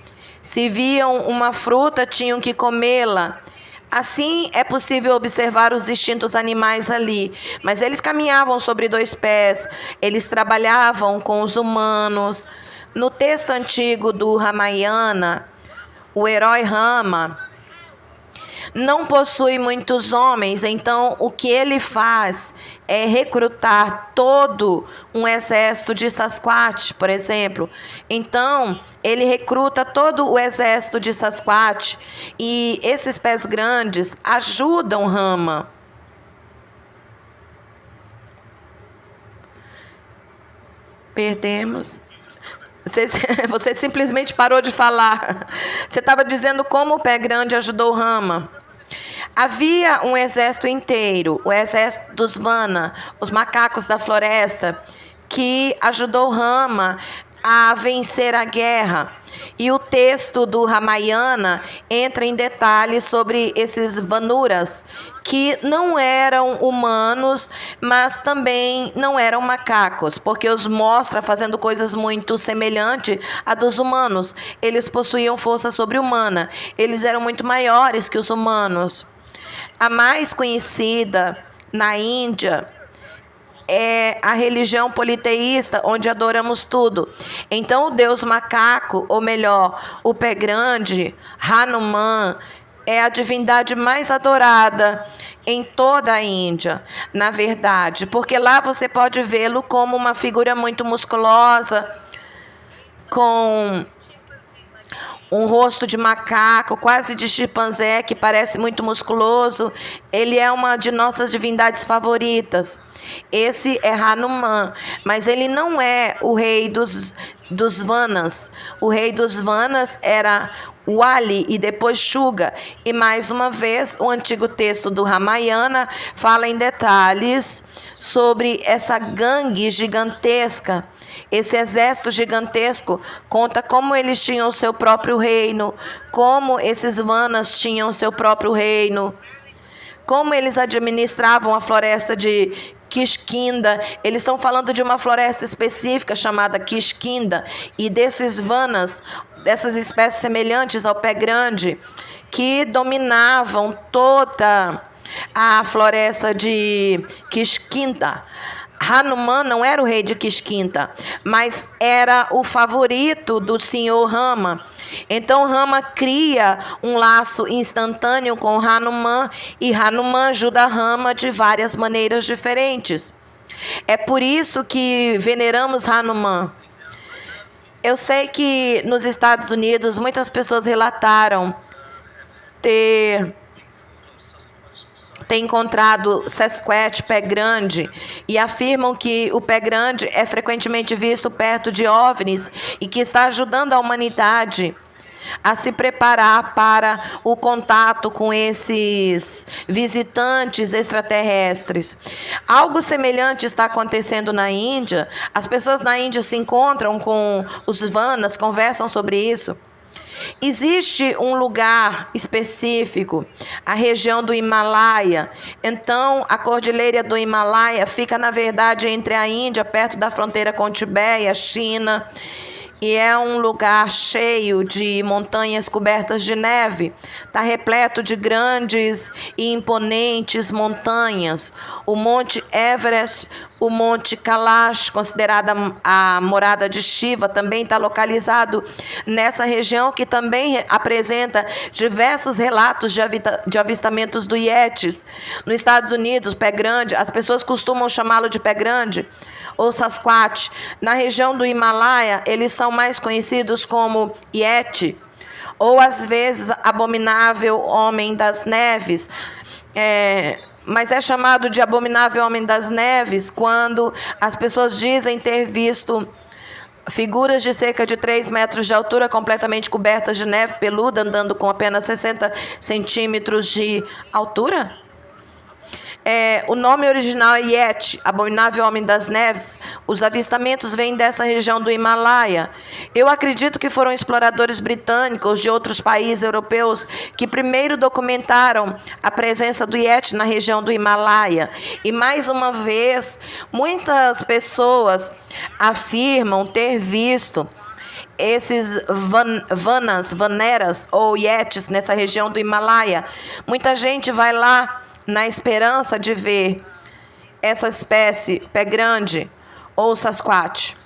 Se viam uma fruta, tinham que comê-la. Assim, é possível observar os instintos animais ali, mas eles caminhavam sobre dois pés, eles trabalhavam com os humanos. No texto antigo do Ramayana, o herói Rama não possui muitos homens, então o que ele faz é recrutar todo um exército de Sasquatch, por exemplo. Então, ele recruta todo o exército de Sasquatch e esses pés grandes ajudam Rama. Perdemos. Você simplesmente parou de falar. Você estava dizendo como o pé grande ajudou Rama. Havia um exército inteiro, o exército dos Vana, os macacos da floresta, que ajudou Rama a vencer a guerra. E o texto do Ramayana entra em detalhes sobre esses Vanuras, que não eram humanos, mas também não eram macacos, porque os mostra fazendo coisas muito semelhantes a dos humanos. Eles possuíam força sobre-humana, eles eram muito maiores que os humanos. A mais conhecida na Índia é a religião politeísta, onde adoramos tudo. Então, o deus macaco, ou melhor, o pé grande, Hanuman, é a divindade mais adorada em toda a Índia, na verdade, porque lá você pode vê-lo como uma figura muito musculosa, com um rosto de macaco, quase de chimpanzé, que parece muito musculoso. Ele é uma de nossas divindades favoritas. Esse é Hanuman, mas ele não é o rei dos Vanas. O rei dos Vanas era Wali e depois Shuga. E mais uma vez, o antigo texto do Ramayana fala em detalhes sobre essa gangue gigantesca. Esse exército gigantesco conta como eles tinham o seu próprio reino, como esses Vanas tinham o seu próprio reino, como eles administravam a floresta de Kishkinda. Eles estão falando de uma floresta específica chamada Kishkinda, e desses Vanas, dessas espécies semelhantes ao pé grande, que dominavam toda a floresta de Kishkinda. Hanuman não era o rei de Kishkinda, mas era o favorito do senhor Rama. Então Rama cria um laço instantâneo com Hanuman e Hanuman ajuda Rama de várias maneiras diferentes. É por isso que veneramos Hanuman. Eu sei que nos Estados Unidos muitas pessoas relataram ter encontrado Sasquatch, pé grande, e afirmam que o pé grande é frequentemente visto perto de OVNIs e que está ajudando a humanidade a se preparar para o contato com esses visitantes extraterrestres. Algo semelhante está acontecendo na Índia. As pessoas na Índia se encontram com os Vanas, conversam sobre isso. Existe um lugar específico, a região do Himalaia. Então, a cordilheira do Himalaia fica, na verdade, entre a Índia, perto da fronteira com o Tibete e a China. E é um lugar cheio de montanhas cobertas de neve. Está repleto de grandes e imponentes montanhas. O Monte Everest, o Monte Kailash, considerada a morada de Shiva, também está localizado nessa região, que também apresenta diversos relatos de avistamentos do Yeti. Nos Estados Unidos, pé grande, as pessoas costumam chamá-lo de pé grande, ou Sasquatch. Na região do Himalaia, eles são mais conhecidos como Yeti, ou às vezes abominável homem das neves. Mas é chamado de abominável homem das neves quando as pessoas dizem ter visto figuras de cerca de 3 metros de altura, completamente cobertas de neve peluda, andando com apenas 60 centímetros de altura. O nome original é Yeti, abominável homem das neves. Os avistamentos vêm dessa região do Himalaia. Eu acredito que foram exploradores britânicos de outros países europeus que primeiro documentaram a presença do Yeti na região do Himalaia. E mais uma vez, muitas pessoas afirmam ter visto esses vaneras ou Yetis nessa região do Himalaia. Muita gente vai lá na esperança de ver essa espécie, pé grande ou Sasquatch.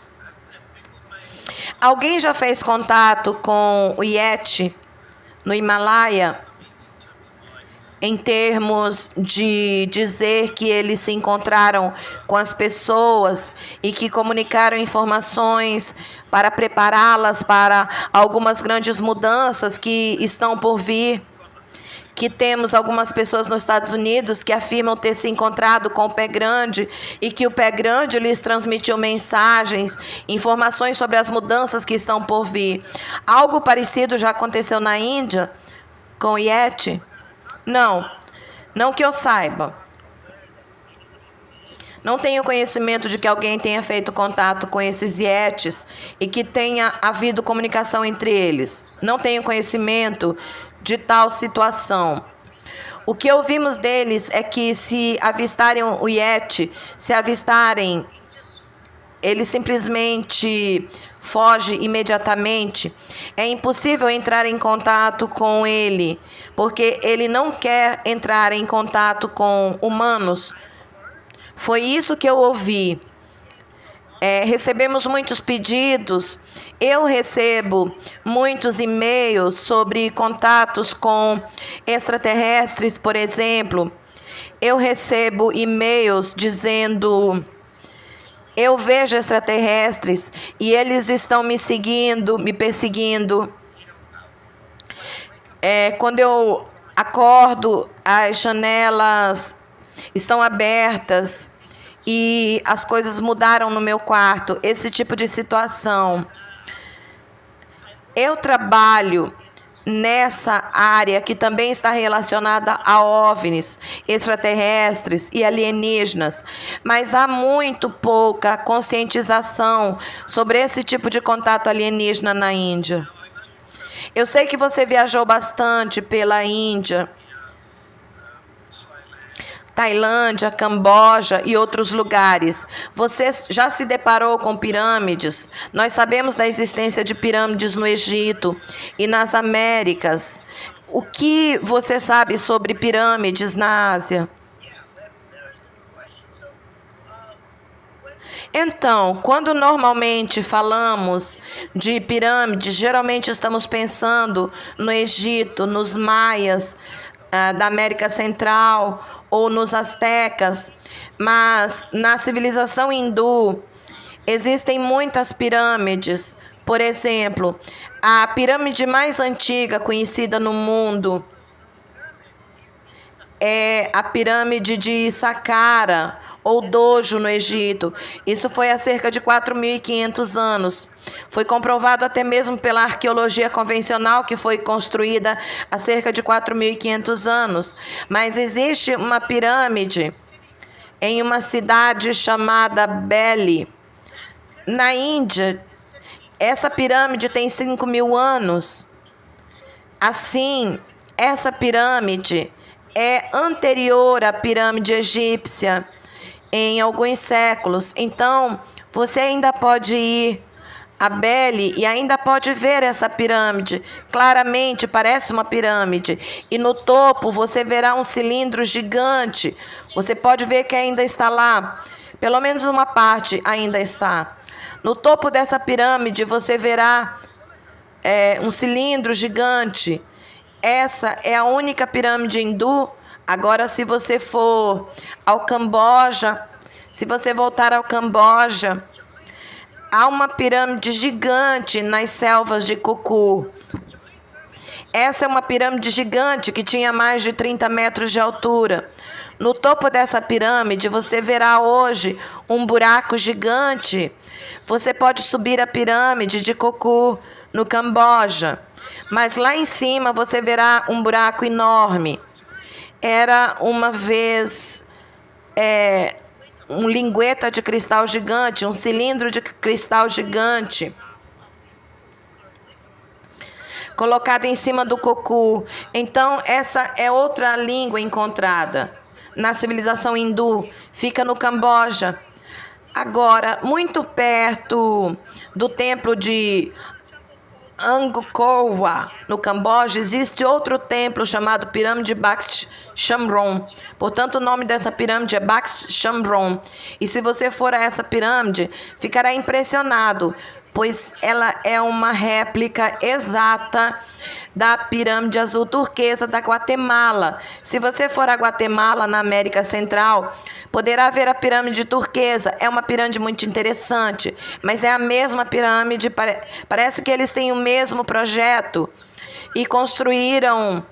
Alguém já fez contato com o Yeti no Himalaia, em termos de dizer que eles se encontraram com as pessoas e que comunicaram informações para prepará-las para algumas grandes mudanças que estão por vir? Que temos algumas pessoas nos Estados Unidos que afirmam ter se encontrado com o pé grande e que o pé grande lhes transmitiu mensagens, informações sobre as mudanças que estão por vir. Algo parecido já aconteceu na Índia com o Yeti? Não que eu saiba. Não tenho conhecimento de que alguém tenha feito contato com esses Yetis e que tenha havido comunicação entre eles. Não tenho conhecimento de tal situação. O que ouvimos deles é que se avistarem o Yeti, ele simplesmente foge imediatamente. É impossível entrar em contato com ele, porque ele não quer entrar em contato com humanos. Foi isso que eu ouvi. Recebemos muitos pedidos. Eu recebo muitos e-mails sobre contatos com extraterrestres, por exemplo. Eu recebo e-mails dizendo: eu vejo extraterrestres e eles estão me seguindo, me perseguindo. Quando eu acordo, as janelas estão abertas e as coisas mudaram no meu quarto. Esse tipo de situação. Eu trabalho nessa área que também está relacionada a OVNIs, extraterrestres e alienígenas, mas há muito pouca conscientização sobre esse tipo de contato alienígena na Índia. Eu sei que você viajou bastante pela Índia, Tailândia, Camboja e outros lugares. Você já se deparou com pirâmides? Nós sabemos da existência de pirâmides no Egito e nas Américas. O que você sabe sobre pirâmides na Ásia? Então, quando normalmente falamos de pirâmides, geralmente estamos pensando no Egito, nos maias, da América Central ou nos astecas, mas na civilização hindu existem muitas pirâmides. Por exemplo, a pirâmide mais antiga conhecida no mundo é a pirâmide de Saqqara, ou Dojo, no Egito. Isso foi há cerca de 4.500 anos. Foi comprovado até mesmo pela arqueologia convencional que foi construída há cerca de 4.500 anos. Mas existe uma pirâmide em uma cidade chamada Delhi, na Índia. Essa pirâmide tem 5.000 anos. Assim, essa pirâmide é anterior à pirâmide egípcia em alguns séculos. Então, você ainda pode ir a Delhi e ainda pode ver essa pirâmide. Claramente parece uma pirâmide. E no topo você verá um cilindro gigante. Você pode ver que ainda está lá. Pelo menos uma parte ainda está. No topo dessa pirâmide você verá um cilindro gigante. Essa é a única pirâmide hindu. Agora, se você for ao Camboja, se você voltar ao Camboja, há uma pirâmide gigante nas selvas de Kuku. Essa é uma pirâmide gigante que tinha mais de 30 metros de altura. No topo dessa pirâmide, você verá hoje um buraco gigante. Você pode subir a pirâmide de Kuku, no Camboja. Mas lá em cima você verá um buraco enorme. Era uma vez um lingueta de cristal gigante, um cilindro de cristal gigante, colocado em cima do Kuku. Então, essa é outra língua encontrada na civilização hindu, fica no Camboja. Agora, muito perto do templo de Angkor Wat, no Camboja, existe outro templo chamado Pirâmide Baksh Shamron. Portanto, o nome dessa pirâmide é Baksh Shamron. E se você for a essa pirâmide, ficará impressionado, pois ela é uma réplica exata da pirâmide azul turquesa da Guatemala. Se você for a Guatemala, na América Central, poderá ver a pirâmide turquesa. É uma pirâmide muito interessante, mas é a mesma pirâmide, parece que eles têm o mesmo projeto e construíram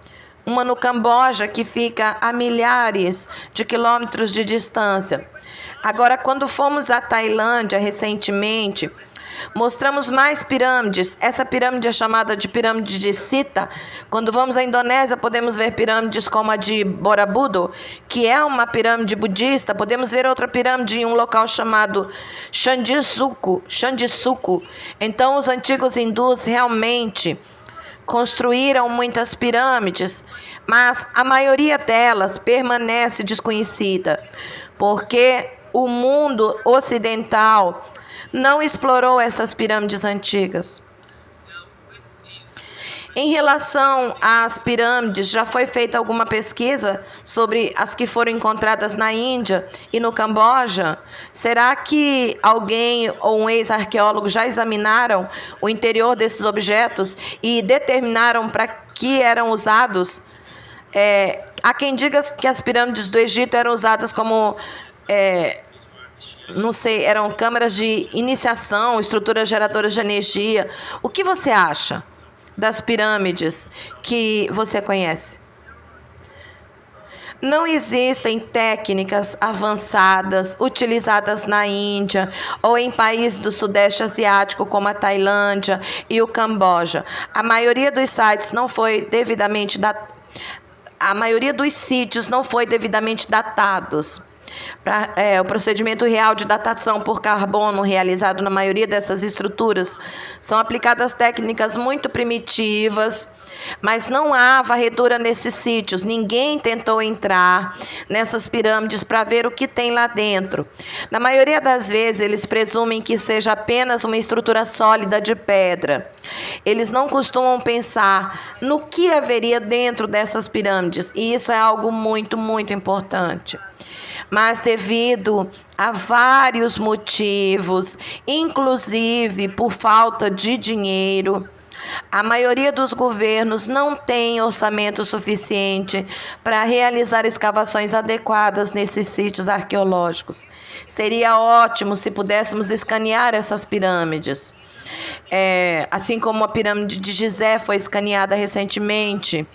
uma no Camboja, que fica a milhares de quilômetros de distância. Agora, quando fomos à Tailândia recentemente, mostramos mais pirâmides. Essa pirâmide é chamada de pirâmide de Sita. Quando vamos à Indonésia, podemos ver pirâmides como a de Borobudur, que é uma pirâmide budista. Podemos ver outra pirâmide em um local chamado Chandisuco. Então, os antigos hindus realmente construíram muitas pirâmides, mas a maioria delas permanece desconhecida, porque o mundo ocidental não explorou essas pirâmides antigas. Em relação às pirâmides, já foi feita alguma pesquisa sobre as que foram encontradas na Índia e no Camboja? Será que alguém ou um ex-arqueólogo já examinaram o interior desses objetos e determinaram para que eram usados? Há quem diga que as pirâmides do Egito eram usadas como não sei, eram câmaras de iniciação, estruturas geradoras de energia. O que você acha das pirâmides que você conhece? Não existem técnicas avançadas utilizadas na Índia ou em países do Sudeste Asiático, como a Tailândia e o Camboja. A maioria dos sites não foi devidamente a maioria dos sítios não foi devidamente datados. O procedimento real de datação por carbono realizado na maioria dessas estruturas são aplicadas técnicas muito primitivas, mas não há varredura nesses sítios. Ninguém tentou entrar nessas pirâmides para ver o que tem lá dentro. Na maioria das vezes, eles presumem que seja apenas uma estrutura sólida de pedra. Eles não costumam pensar no que haveria dentro dessas pirâmides, e isso é algo muito, muito importante. mas devido a vários motivos, inclusive por falta de dinheiro, a maioria dos governos não tem orçamento suficiente para realizar escavações adequadas nesses sítios arqueológicos. Seria ótimo se pudéssemos escanear essas pirâmides. Assim como a pirâmide de Gizé foi escaneada recentemente.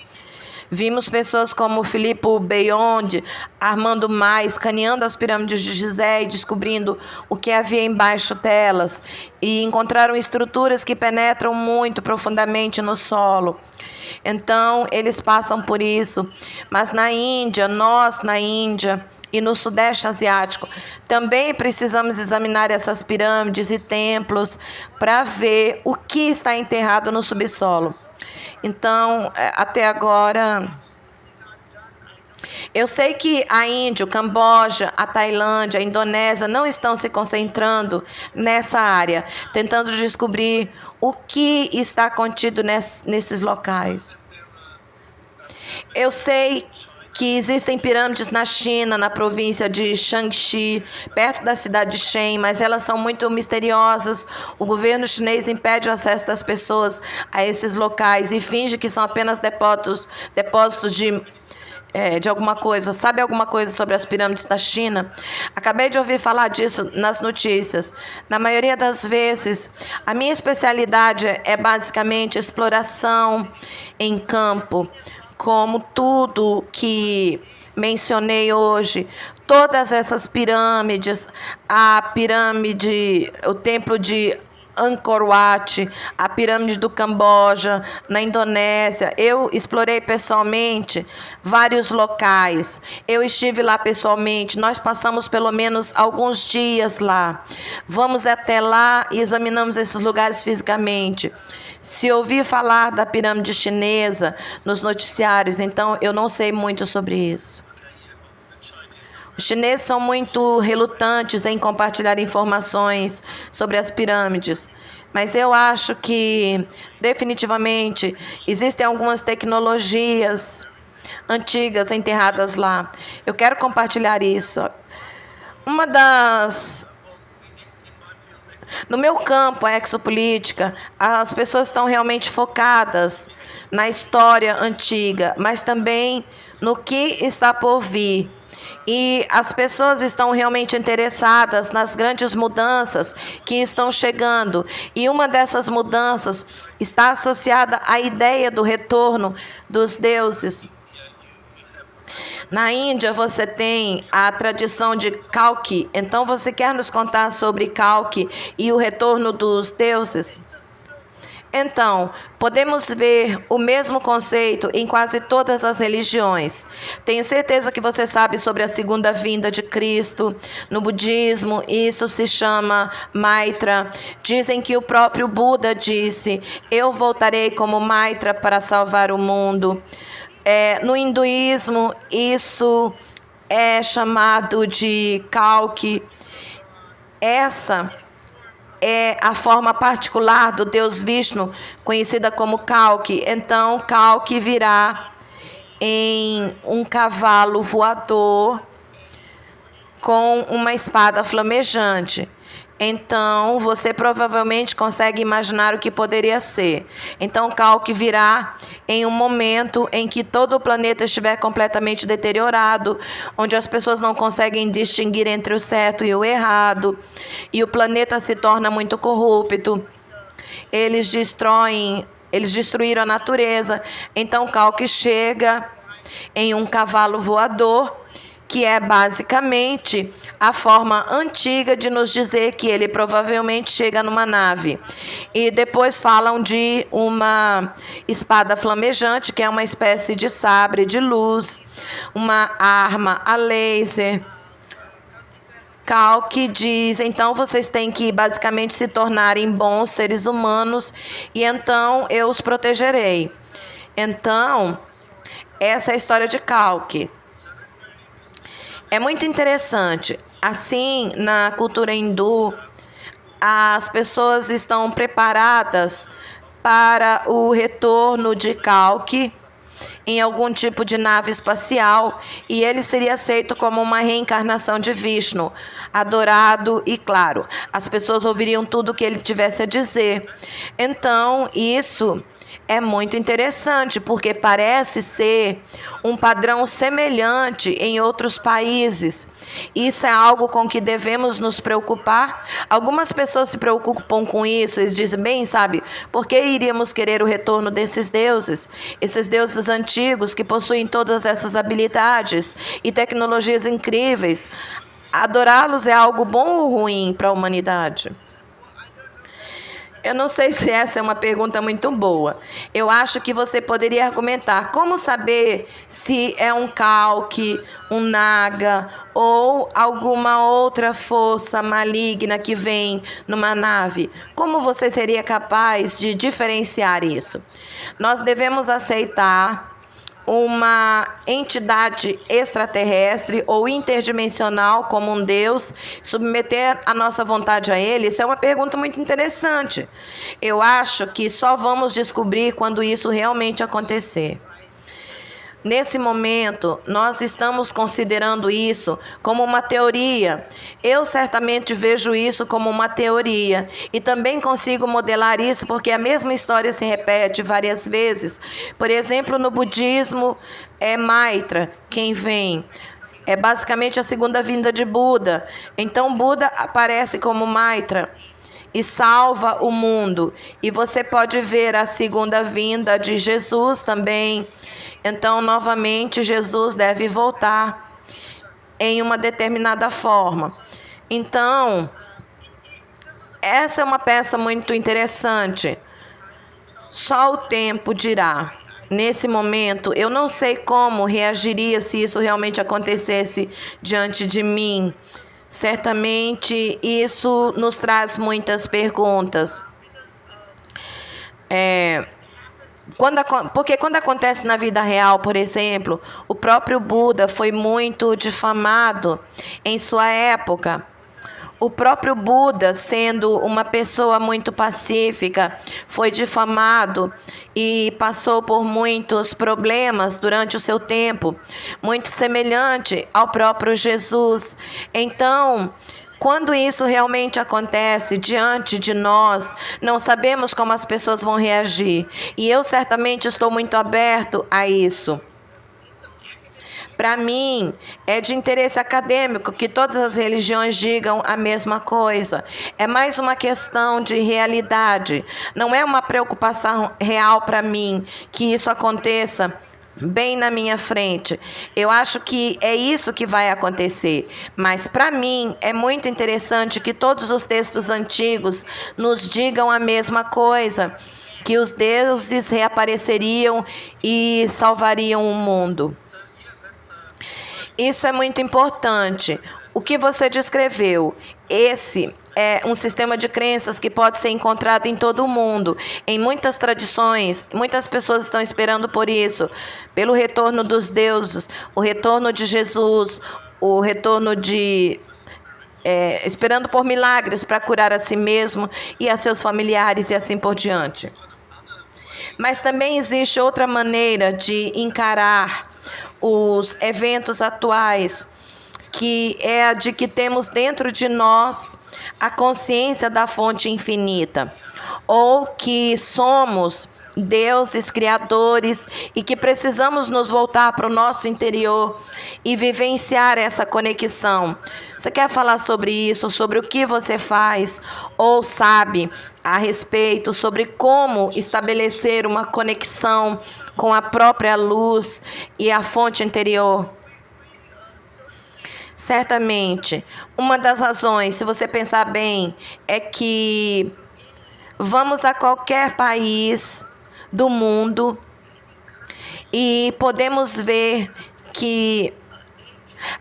Vimos pessoas como Filippo Beyond, Armando Mais, escaneando as pirâmides de Gizé e descobrindo o que havia embaixo delas. E encontraram estruturas que penetram muito profundamente no solo. Então, eles passam por isso. Mas na Índia, e no Sudeste Asiático, também precisamos examinar essas pirâmides e templos para ver o que está enterrado no subsolo. Então, até agora, eu sei que a Índia, o Camboja, a Tailândia, a Indonésia não estão se concentrando nessa área, tentando descobrir o que está contido nesses locais. Eu sei que existem pirâmides na China, na província de Shaanxi, perto da cidade de Shen, mas elas são muito misteriosas. O governo chinês impede o acesso das pessoas a esses locais e finge que são apenas depósitos de alguma coisa. Sabe alguma coisa sobre as pirâmides da China? Acabei de ouvir falar disso nas notícias. Na maioria das vezes, a minha especialidade é basicamente exploração em campo, como tudo que mencionei hoje, todas essas pirâmides, o templo de Angkor Wat, a pirâmide do Camboja, na Indonésia. Eu explorei pessoalmente vários locais. Eu estive lá pessoalmente. Nós passamos pelo menos alguns dias lá. Vamos até lá e examinamos esses lugares fisicamente. Se ouvir falar da pirâmide chinesa nos noticiários, então eu não sei muito sobre isso. Os chineses são muito relutantes em compartilhar informações sobre as pirâmides, mas eu acho que definitivamente existem algumas tecnologias antigas enterradas lá. Eu quero compartilhar isso. No meu campo, a exopolítica, as pessoas estão realmente focadas na história antiga, mas também no que está por vir. E as pessoas estão realmente interessadas nas grandes mudanças que estão chegando. E uma dessas mudanças está associada à ideia do retorno dos deuses. Na Índia, você tem a tradição de Kalki. Então, você quer nos contar sobre Kalki e o retorno dos deuses? Então, podemos ver o mesmo conceito em quase todas as religiões. Tenho certeza que você sabe sobre a segunda vinda de Cristo. No budismo, isso se chama Maitreya. Dizem que o próprio Buda disse: "Eu voltarei como Maitreya para salvar o mundo." No hinduísmo, isso é chamado de Kalki. Essa é a forma particular do Deus Vishnu, conhecida como Kalki. Então, Kalki virá em um cavalo voador com uma espada flamejante. Então, você provavelmente consegue imaginar o que poderia ser. Então, Kalki virá em um momento em que todo o planeta estiver completamente deteriorado, onde as pessoas não conseguem distinguir entre o certo e o errado, e o planeta se torna muito corrupto. Eles destruíram a natureza. Então, Kalki chega em um cavalo voador, que é basicamente a forma antiga de nos dizer que ele provavelmente chega numa nave. E depois falam de uma espada flamejante, que é uma espécie de sabre de luz, uma arma a laser. Kalki diz: então vocês têm que basicamente se tornarem bons seres humanos, e então eu os protegerei. Então, essa é a história de Kalki. É muito interessante. Assim, na cultura hindu, as pessoas estão preparadas para o retorno de Kalki em algum tipo de nave espacial e ele seria aceito como uma reencarnação de Vishnu, adorado e, claro, as pessoas ouviriam tudo o que ele tivesse a dizer. Então, isso é muito interessante, porque parece ser um padrão semelhante em outros países. Isso é algo com que devemos nos preocupar. Algumas pessoas se preocupam com isso, eles dizem, bem, sabe, por que iríamos querer o retorno desses deuses? Esses deuses antigos que possuem todas essas habilidades e tecnologias incríveis. Adorá-los é algo bom ou ruim para a humanidade? Eu não sei se essa é uma pergunta muito boa. Eu acho que você poderia argumentar como saber se é um Kalki, um Naga ou alguma outra força maligna que vem numa nave. Como você seria capaz de diferenciar isso? Nós devemos aceitar uma entidade extraterrestre ou interdimensional como um Deus, submeter a nossa vontade a ele? Isso é uma pergunta muito interessante. Eu acho que só vamos descobrir quando isso realmente acontecer. Nesse momento, nós estamos considerando isso como uma teoria. Eu certamente vejo isso como uma teoria e também consigo modelar isso porque a mesma história se repete várias vezes. Por exemplo, no budismo, é Maitreya quem vem. É basicamente a segunda vinda de Buda. Então, Buda aparece como Maitreya e salva o mundo. E você pode ver a segunda vinda de Jesus também. Então, novamente, Jesus deve voltar em uma determinada forma. Então, essa é uma peça muito interessante. Só o tempo dirá. Nesse momento, eu não sei como reagiria se isso realmente acontecesse diante de mim. Certamente, isso nos traz muitas perguntas. Porque quando acontece na vida real, por exemplo, o próprio Buda foi muito difamado em sua época. O próprio Buda, sendo uma pessoa muito pacífica, foi difamado e passou por muitos problemas durante o seu tempo, muito semelhante ao próprio Jesus. Então, quando isso realmente acontece diante de nós, não sabemos como as pessoas vão reagir. E eu certamente estou muito aberto a isso. Para mim, é de interesse acadêmico que todas as religiões digam a mesma coisa. É mais uma questão de realidade. Não é uma preocupação real para mim que isso aconteça bem na minha frente. Eu acho que é isso que vai acontecer. Mas para mim é muito interessante que todos os textos antigos nos digam a mesma coisa, que os deuses reapareceriam e salvariam o mundo. Isso é muito importante. O que você descreveu, esse é um sistema de crenças que pode ser encontrado em todo o mundo. Em muitas tradições, muitas pessoas estão esperando por isso, pelo retorno dos deuses, o retorno de Jesus, o retorno de... esperando por milagres para curar a si mesmo e a seus familiares e assim por diante. Mas também existe outra maneira de encarar os eventos atuais, que é a de que temos dentro de nós a consciência da fonte infinita, ou que somos deuses criadores e que precisamos nos voltar para o nosso interior e vivenciar essa conexão. Você quer falar sobre isso, sobre o que você faz ou sabe a respeito sobre como estabelecer uma conexão com a própria luz e a fonte interior? Certamente, uma das razões, se você pensar bem, é que vamos a qualquer país do mundo e podemos ver que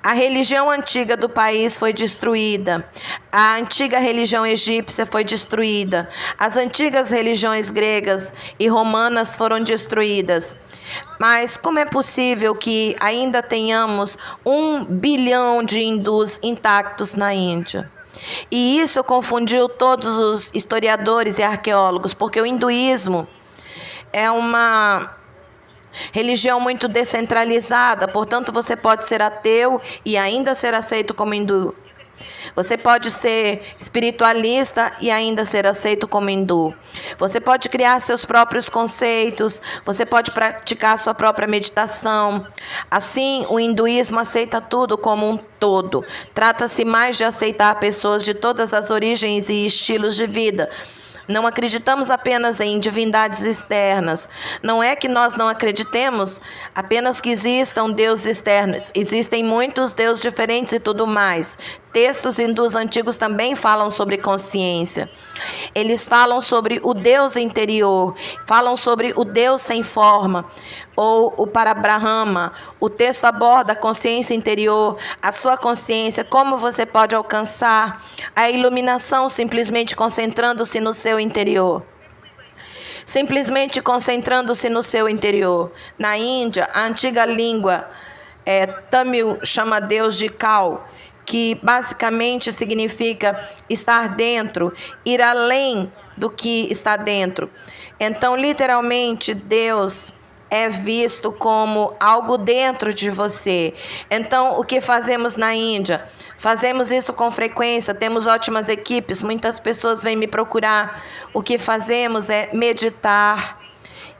a religião antiga do país foi destruída, a antiga religião egípcia foi destruída, as antigas religiões gregas e romanas foram destruídas. Mas como é possível que ainda tenhamos 1 bilhão de hindus intactos na Índia? E isso confundiu todos os historiadores e arqueólogos, porque o hinduísmo é uma Religião muito descentralizada, portanto você pode ser ateu e ainda ser aceito como hindu. Você pode ser espiritualista e ainda ser aceito como hindu. Você pode criar seus próprios conceitos, você pode praticar sua própria meditação. Assim, o hinduísmo aceita tudo como um todo. Trata-se mais de aceitar pessoas de todas as origens e estilos de vida. Não acreditamos apenas em divindades externas. Não é que nós não acreditemos apenas que existam deuses externos. Existem muitos deuses diferentes e tudo mais. Textos hindus antigos também falam sobre consciência. Eles falam sobre o Deus interior, falam sobre o Deus sem forma, ou o Parabrahma. O texto aborda a consciência interior, a sua consciência, como você pode alcançar a iluminação simplesmente concentrando-se no seu interior. Simplesmente concentrando-se no seu interior. Na Índia, a antiga língua Tamil chama Deus de Kal, que basicamente significa estar dentro, ir além do que está dentro. Então, literalmente, Deus é visto como algo dentro de você. Então, o que fazemos na Índia? Fazemos isso com frequência, temos ótimas equipes, muitas pessoas vêm me procurar. O que fazemos é meditar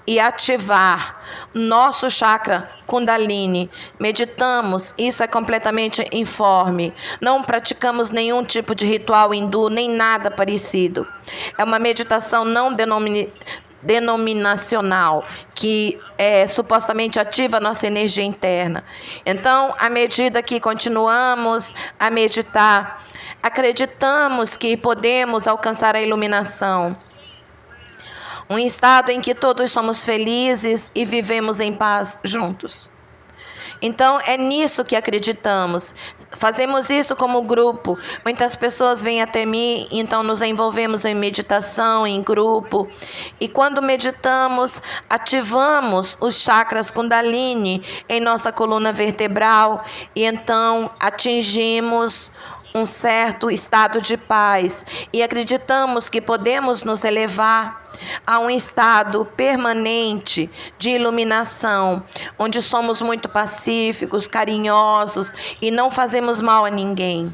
e ativar nosso chakra Kundalini. Meditamos, isso é completamente informe. Não praticamos nenhum tipo de ritual hindu, nem nada parecido. É uma meditação não denominacional, que supostamente ativa a nossa energia interna. Então, à medida que continuamos a meditar, acreditamos que podemos alcançar a iluminação. Um estado em que todos somos felizes e vivemos em paz juntos. Então, é nisso que acreditamos. Fazemos isso como grupo. Muitas pessoas vêm até mim, então nos envolvemos em meditação, em grupo. E quando meditamos, ativamos os chakras Kundalini em nossa coluna vertebral. E então atingimos um certo estado de paz e acreditamos que podemos nos elevar a um estado permanente de iluminação, onde somos muito pacíficos, carinhosos e não fazemos mal a ninguém.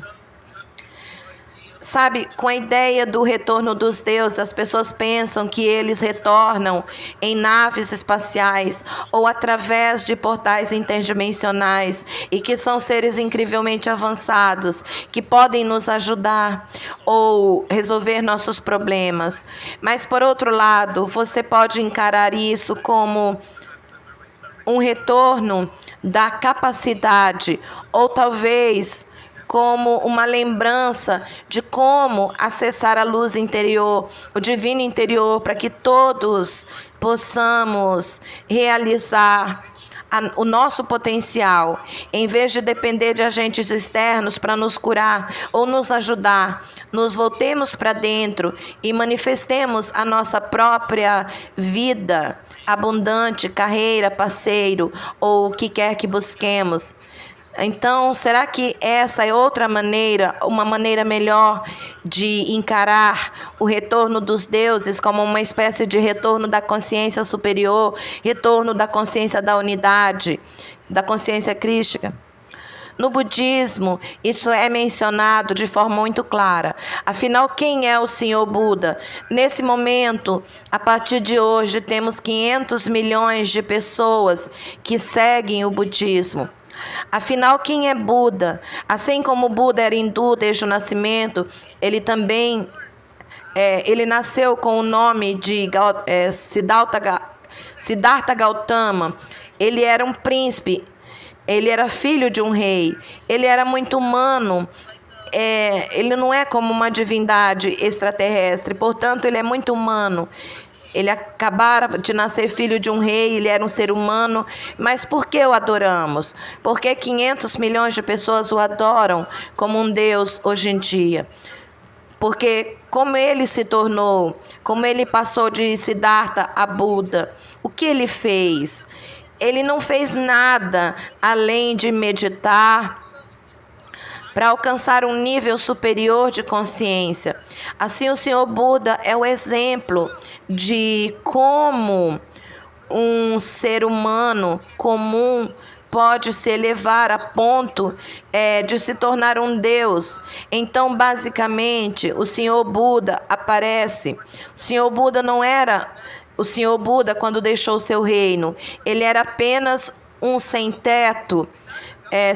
Sabe, com a ideia do retorno dos deuses, as pessoas pensam que eles retornam em naves espaciais ou através de portais interdimensionais e que são seres incrivelmente avançados, que podem nos ajudar ou resolver nossos problemas. Mas, por outro lado, você pode encarar isso como um retorno da capacidade ou talvez como uma lembrança de como acessar a luz interior, o divino interior, para que todos possamos realizar o nosso potencial, em vez de depender de agentes externos para nos curar ou nos ajudar, nos voltemos para dentro e manifestemos a nossa própria vida abundante, carreira, parceiro ou o que quer que busquemos. Então, será que essa é outra maneira, uma maneira melhor de encarar o retorno dos deuses como uma espécie de retorno da consciência superior, retorno da consciência da unidade, da consciência crística? No budismo, isso é mencionado de forma muito clara. Afinal, quem é o Senhor Buda? Nesse momento, a partir de hoje, temos 500 milhões de pessoas que seguem o budismo. Afinal, quem é Buda? Assim como Buda era hindu desde o nascimento, ele também ele nasceu com o nome de Siddhartha Gautama. Ele era um príncipe, ele era filho de um rei, ele era muito humano. Ele não é como uma divindade extraterrestre, portanto, ele é muito humano. Ele acabara de nascer filho de um rei, ele era um ser humano, mas por que o adoramos? Porque 500 milhões de pessoas o adoram como um Deus hoje em dia. Porque como ele se tornou, como ele passou de Siddhartha a Buda, o que ele fez? Ele não fez nada além de meditar para alcançar um nível superior de consciência. Assim, o Senhor Buda é o exemplo de como um ser humano comum pode se elevar a ponto de se tornar um Deus. Então, basicamente, o Senhor Buda aparece. O Senhor Buda não era o Senhor Buda quando deixou seu reino. Ele era apenas um sem-teto.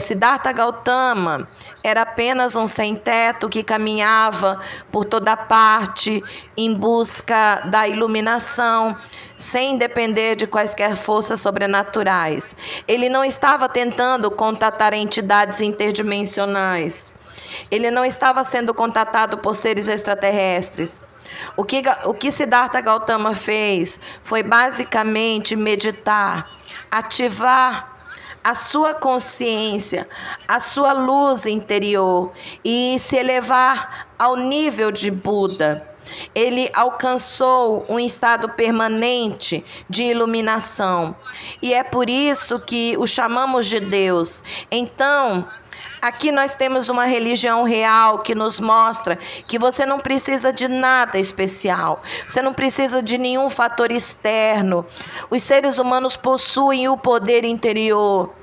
Siddhartha Gautama era apenas um sem-teto que caminhava por toda parte em busca da iluminação, sem depender de quaisquer forças sobrenaturais. Ele não estava tentando contatar entidades interdimensionais. Ele não estava sendo contatado por seres extraterrestres. O que Siddhartha Gautama fez foi basicamente meditar, ativar a sua consciência, a sua luz interior e se elevar ao nível de Buda. Ele alcançou um estado permanente de iluminação e é por isso que o chamamos de Deus. Então, aqui nós temos uma religião real que nos mostra que você não precisa de nada especial, você não precisa de nenhum fator externo. Os seres humanos possuem o poder interior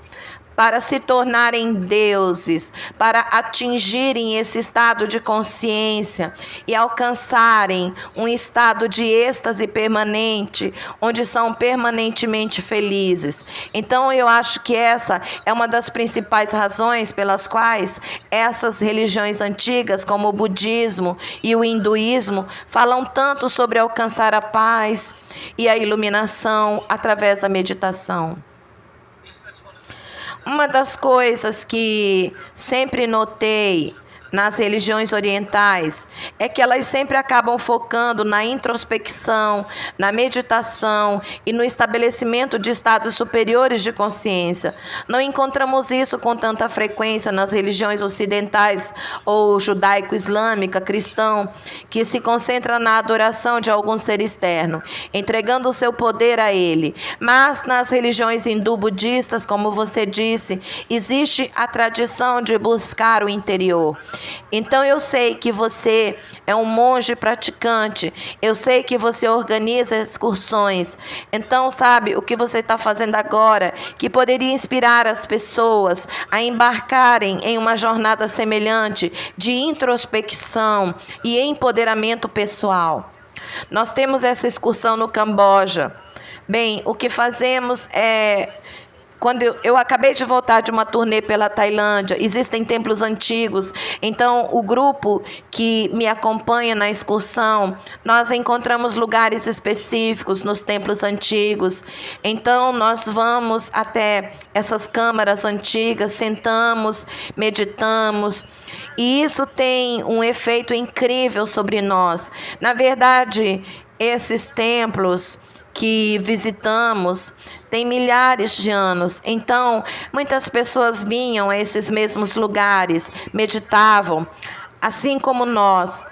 para se tornarem deuses, para atingirem esse estado de consciência e alcançarem um estado de êxtase permanente, onde são permanentemente felizes. Então eu acho que essa é uma das principais razões pelas quais essas religiões antigas, como o budismo e o hinduísmo, falam tanto sobre alcançar a paz e a iluminação através da meditação. Uma das coisas que sempre notei nas religiões orientais é que elas sempre acabam focando na introspecção, na meditação e no estabelecimento de estados superiores de consciência. Não encontramos isso com tanta frequência nas religiões ocidentais ou judaico-islâmica, cristão, que se concentra na adoração de algum ser externo, entregando o seu poder a ele. Mas nas religiões hindu-budistas, como você disse, existe a tradição de buscar o interior. Então eu sei que você é um monge praticante, eu sei que você organiza excursões. Então, sabe, o que você está fazendo agora, que poderia inspirar as pessoas a embarcarem em uma jornada semelhante de introspecção e empoderamento pessoal. Nós temos essa excursão no Camboja. Bem, o que fazemos é... Quando eu acabei de voltar de uma turnê pela Tailândia, existem templos antigos, então o grupo que me acompanha na excursão, nós encontramos lugares específicos nos templos antigos, então nós vamos até essas câmaras antigas, sentamos, meditamos, e isso tem um efeito incrível sobre nós. Na verdade, esses templos que visitamos tem milhares de anos. Então, muitas pessoas vinham a esses mesmos lugares, meditavam, assim como nós.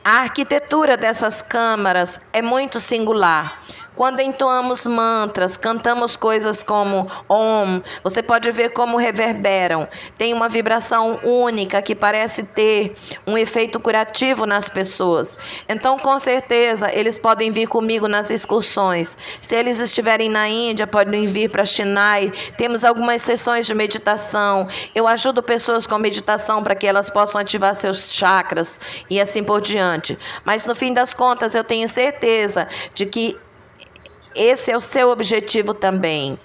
A arquitetura dessas câmaras é muito singular. Quando entoamos mantras, cantamos coisas como Om, você pode ver como reverberam. Tem uma vibração única que parece ter um efeito curativo nas pessoas. Então, com certeza, eles podem vir comigo nas excursões. Se eles estiverem na Índia, podem vir para Chennai. Temos algumas sessões de meditação. Eu ajudo pessoas com meditação para que elas possam ativar seus chakras e assim por diante. Mas, no fim das contas, eu tenho certeza de que esse é o seu objetivo também,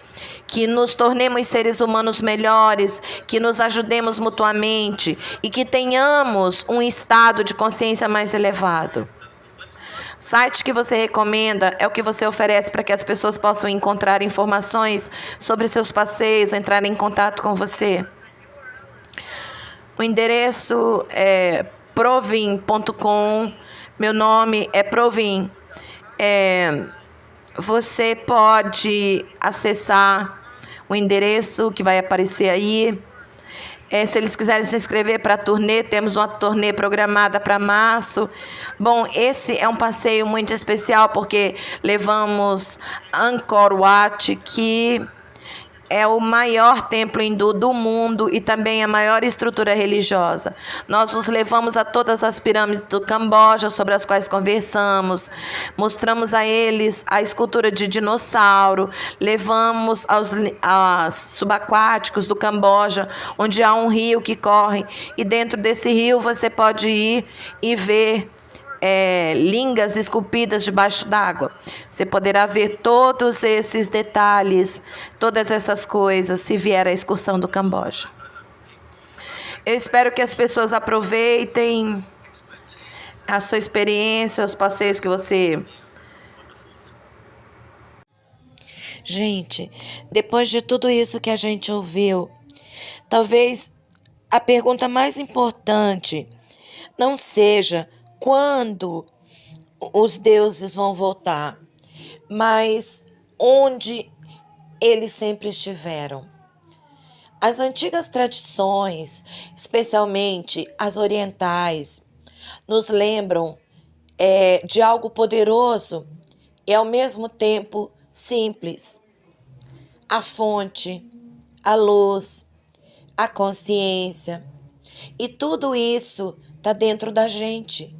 que nos tornemos seres humanos melhores, que nos ajudemos mutuamente e que tenhamos um estado de consciência mais elevado. O site que você recomenda é o que você oferece para que as pessoas possam encontrar informações sobre seus passeios, entrar em contato com você. O endereço é provin.com, meu nome é Provin. Você pode acessar o endereço que vai aparecer aí. Se eles quiserem se inscrever para a turnê, temos uma turnê programada para março. Bom, esse é um passeio muito especial porque levamos Angkor Wat, que é o maior templo hindu do mundo e também a maior estrutura religiosa. Nós os levamos a todas as pirâmides do Camboja, sobre as quais conversamos, mostramos a eles a escultura de dinossauro, levamos aos subaquáticos do Camboja, onde há um rio que corre, e dentro desse rio você pode ir e ver lingas esculpidas debaixo d'água. Você poderá ver todos esses detalhes, todas essas coisas, se vier à excursão do Camboja. Eu espero que as pessoas aproveitem a sua experiência, os passeios que você... Gente, depois de tudo isso que a gente ouviu, talvez a pergunta mais importante não seja quando os deuses vão voltar, mas onde eles sempre estiveram. As antigas tradições, especialmente as orientais, nos lembram de algo poderoso e ao mesmo tempo simples. A fonte, a luz, a consciência, e tudo isso está dentro da gente.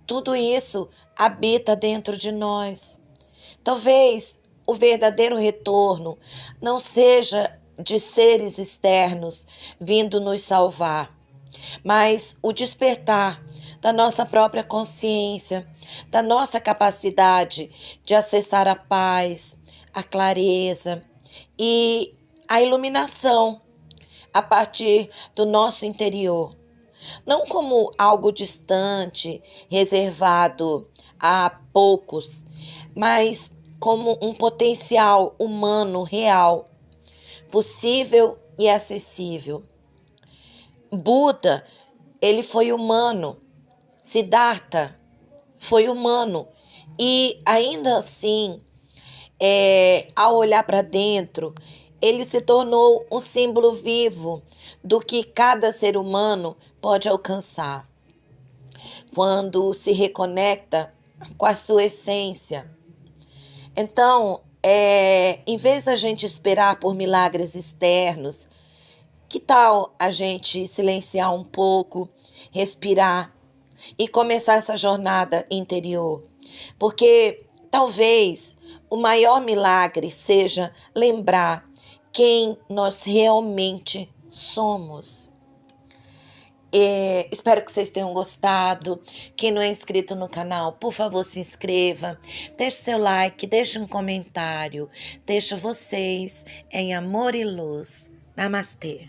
Tudo isso habita dentro de nós. Talvez o verdadeiro retorno não seja de seres externos vindo nos salvar, mas o despertar da nossa própria consciência, da nossa capacidade de acessar a paz, a clareza e a iluminação a partir do nosso interior. Não como algo distante, reservado a poucos, mas como um potencial humano real, possível e acessível. Buda, ele foi humano. Siddhartha foi humano. E ainda assim, ao olhar para dentro, ele se tornou um símbolo vivo do que cada ser humano pode alcançar quando se reconecta com a sua essência. Então, em vez da gente esperar por milagres externos, que tal a gente silenciar um pouco, respirar e começar essa jornada interior? Porque talvez o maior milagre seja lembrar quem nós realmente somos. Espero que vocês tenham gostado. Quem não é inscrito no canal, por favor, se inscreva. Deixe seu like, deixe um comentário. Deixo vocês em amor e luz. Namastê.